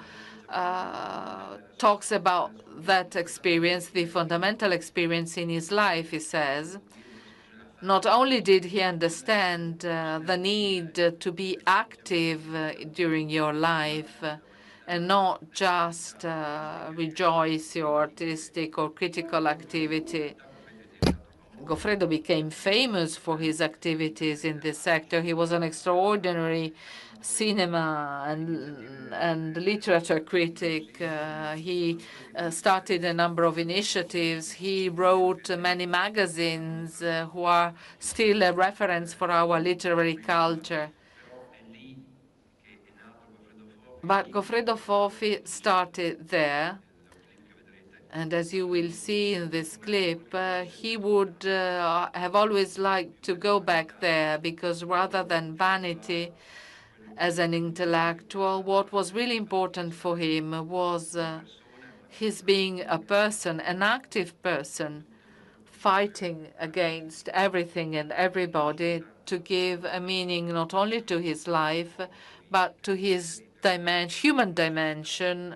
talks about that experience, the fundamental experience in his life, he says. Not only did he understand the need to be active during your life and not just rejoice your artistic or critical activity. Goffredo became famous for his activities in this sector. He was an extraordinary cinema and literature critic. He started a number of initiatives. He wrote many magazines who are still a reference for our literary culture. But Goffredo Fofi started there. And as you will see in this clip, he would have always liked to go back there because rather than vanity as an intellectual, what was really important for him was his being a person, an active person, fighting against everything and everybody to give a meaning not only to his life, but to his human dimension,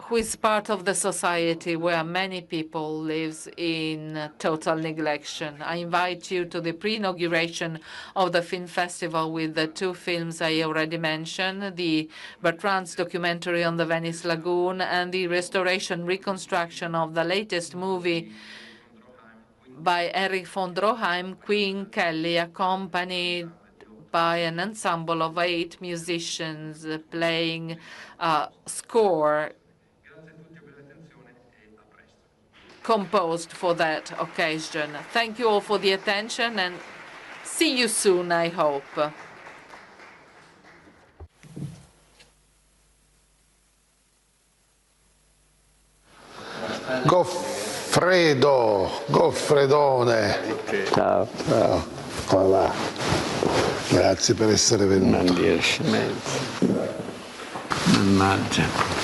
who is part of the society where many people live in total neglection. I invite you to the pre-inauguration of the film festival with the two films I already mentioned, the Bertrand's documentary on the Venice Lagoon and the reconstruction of the latest movie by Erich von Stroheim, Queen Kelly, accompanied by an ensemble of 8 musicians playing a score composed for that occasion. Thank you all for the attention, and see you soon, I hope. Goffredone. Ciao. Ciao. Come va? Grazie per essere venuto. Non dire scemenze. Mannaggia.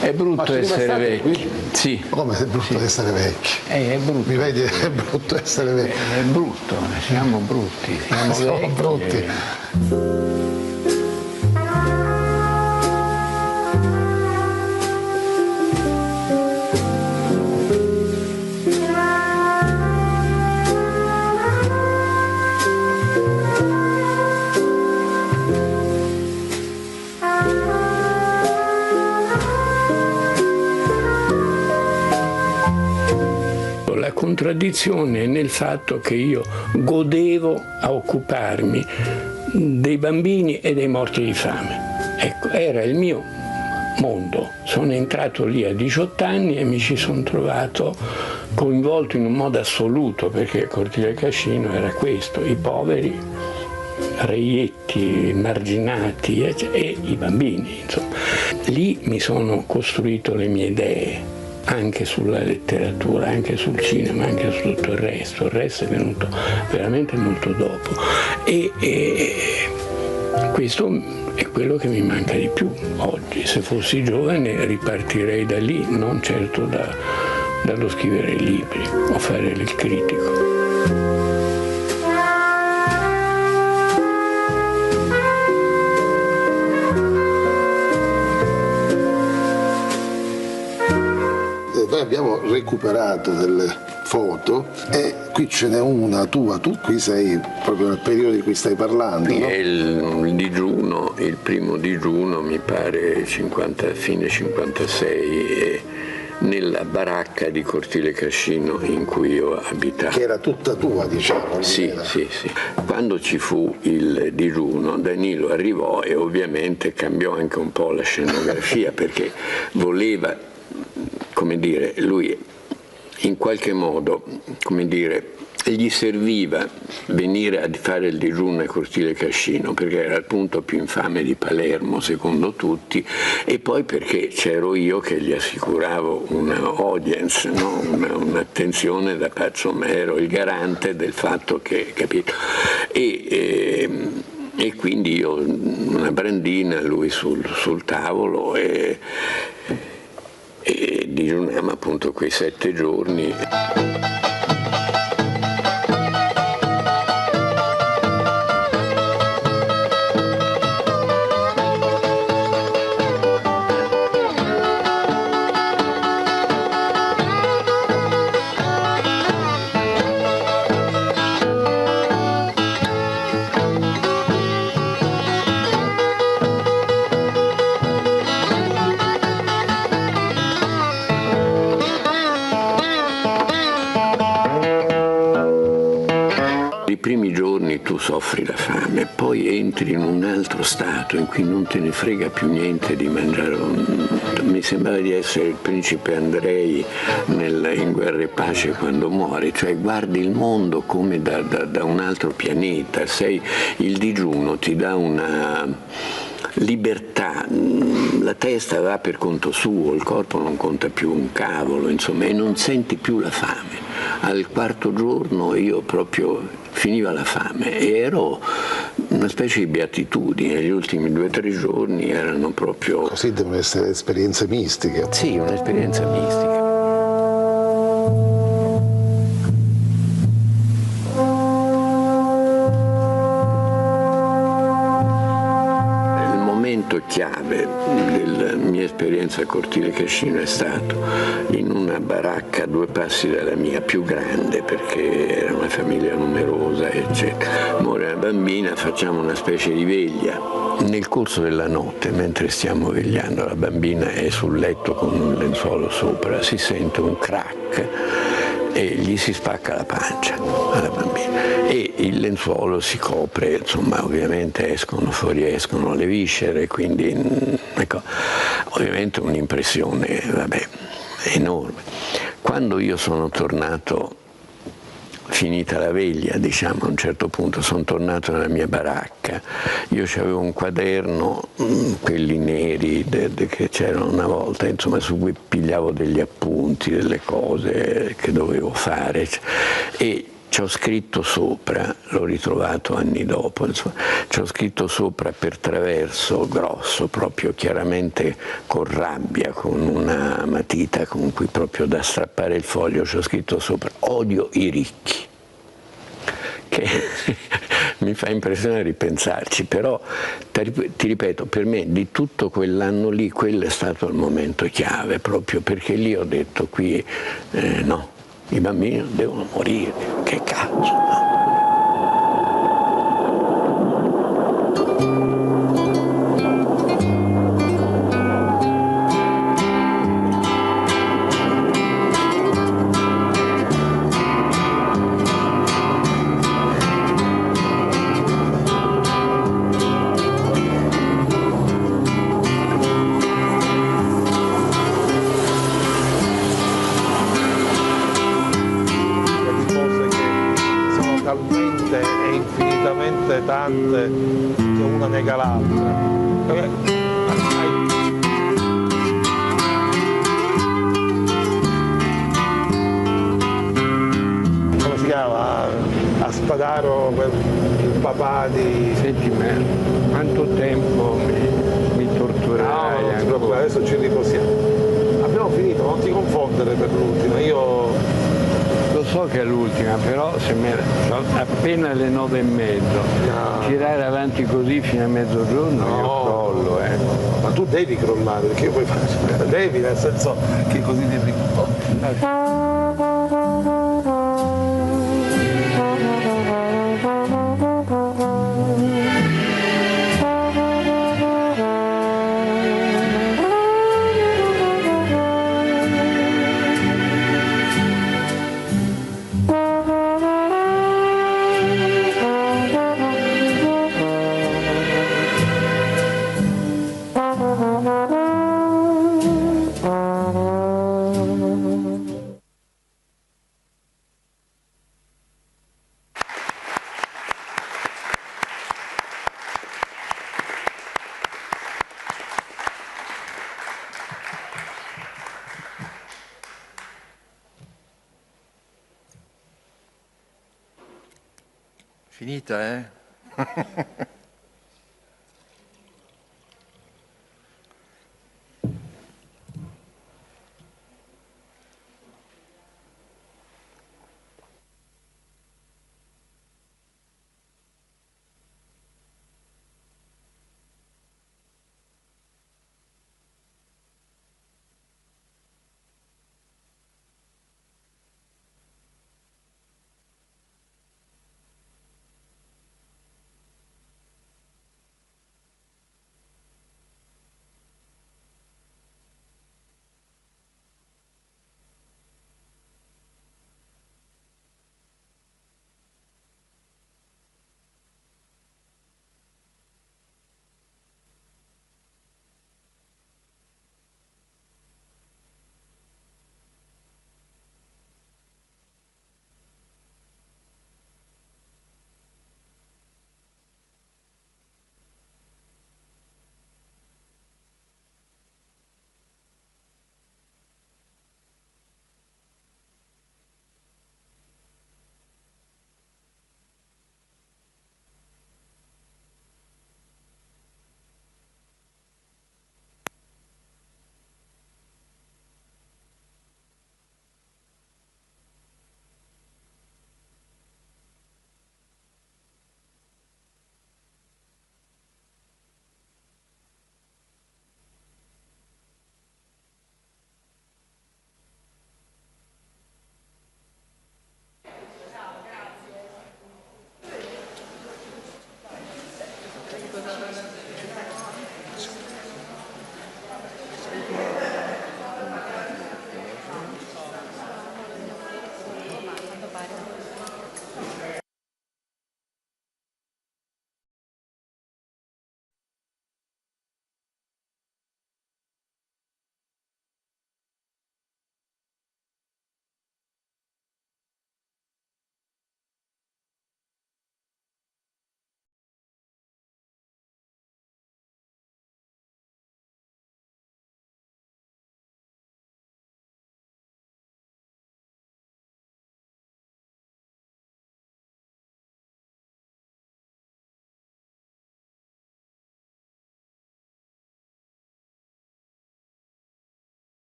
È brutto essere vecchi. Sì. Come è brutto essere vecchi? È brutto. Mi vedi? È brutto essere vecchi. È brutto, siamo brutti. Siamo brutti. La contraddizione è nel fatto che io godevo a occuparmi dei bambini e dei morti di fame. Ecco, era il mio mondo. Sono entrato lì a 18 anni e mi ci sono trovato coinvolto in un modo assoluto, perché Cortile Cascino era questo: i poveri, reietti, marginati e i bambini, insomma. Lì mi sono costruito le mie idee, anche sulla letteratura, anche sul cinema, anche su tutto il resto. Il resto è venuto veramente molto dopo. E questo è quello che mi manca di più oggi. Se fossi giovane ripartirei da lì, non certo dallo scrivere libri o fare il critico. Noi abbiamo recuperato delle foto e qui ce n'è una tua, tu qui sei proprio nel periodo di cui stai parlando. Qui no? è il digiuno, il primo digiuno, mi pare fine 56, nella baracca di Cortile Cascino in cui ho abitato. Che era tutta tua, diciamo. Sì. Quando ci fu il digiuno, Danilo arrivò e ovviamente cambiò anche un po' la scenografia, perché voleva, come dire, lui in qualche modo, come dire, gli serviva venire a fare il digiuno a Cortile Cascino perché era il punto più infame di Palermo secondo tutti, e poi perché c'ero io che gli assicuravo una audience, no? Un'attenzione da pazzo, ma ero il garante del fatto che, capito? E quindi io una brandina, lui sul tavolo e digiuniamo appunto quei 7 giorni. I primi giorni tu soffri la fame, poi entri in un altro stato in cui non te ne frega più niente di mangiare. Mi sembrava di essere il principe Andrei in Guerra e Pace quando muore, cioè guardi il mondo come da un altro pianeta. Il digiuno ti dà una libertà, la testa va per conto suo, il corpo non conta più un cavolo, insomma, e non senti più la fame. Al 4º giorno io proprio finiva la fame e ero una specie di beatitudine. Gli ultimi 2 o 3 giorni erano proprio... Così devono essere esperienze mistiche. Sì, un'esperienza mistica. momento chiave della mia esperienza a Cortile Cascino è stato in una baracca a 2 passi dalla mia, più grande perché era una famiglia numerosa, eccetera. Muore una bambina, facciamo una specie di veglia. Nel corso della notte, mentre stiamo vegliando, la bambina è sul letto con un lenzuolo sopra, si sente un crack e gli si spacca la pancia alla bambina e il lenzuolo si copre, insomma ovviamente fuoriescono le viscere, quindi ecco, ovviamente un'impressione enorme. Quando io sono tornato, finita la veglia, diciamo, a un certo punto sono tornato nella mia baracca, io avevo un quaderno, quelli neri che c'erano una volta, insomma, su cui pigliavo degli appunti, delle cose che dovevo fare, e ci ho scritto sopra, l'ho ritrovato anni dopo, insomma, ci ho scritto sopra per traverso grosso, proprio chiaramente con rabbia, con una matita con cui proprio da strappare il foglio, ci ho scritto sopra: odio i ricchi. Che mi fa impressione ripensarci, però ti ripeto, per me di tutto quell'anno lì, quello è stato il momento chiave, proprio perché lì ho detto qui no, i bambini devono morire, che cazzo, no? Tante che una nega l'altra. Come si chiama? A Spadaro, il papà di... Senti, ma quanto tempo mi torturerai? No, non ti preoccupare, adesso ci riposiamo. Abbiamo finito, non ti confondere per l'ultima. Io lo so che è l'ultima, però se sono appena le 9:30, no. Tirare avanti così fino a mezzogiorno, no. Io crollo. Ma tu devi crollare, perché io poi faccio, devi, nel senso che così devi... Finita, eh?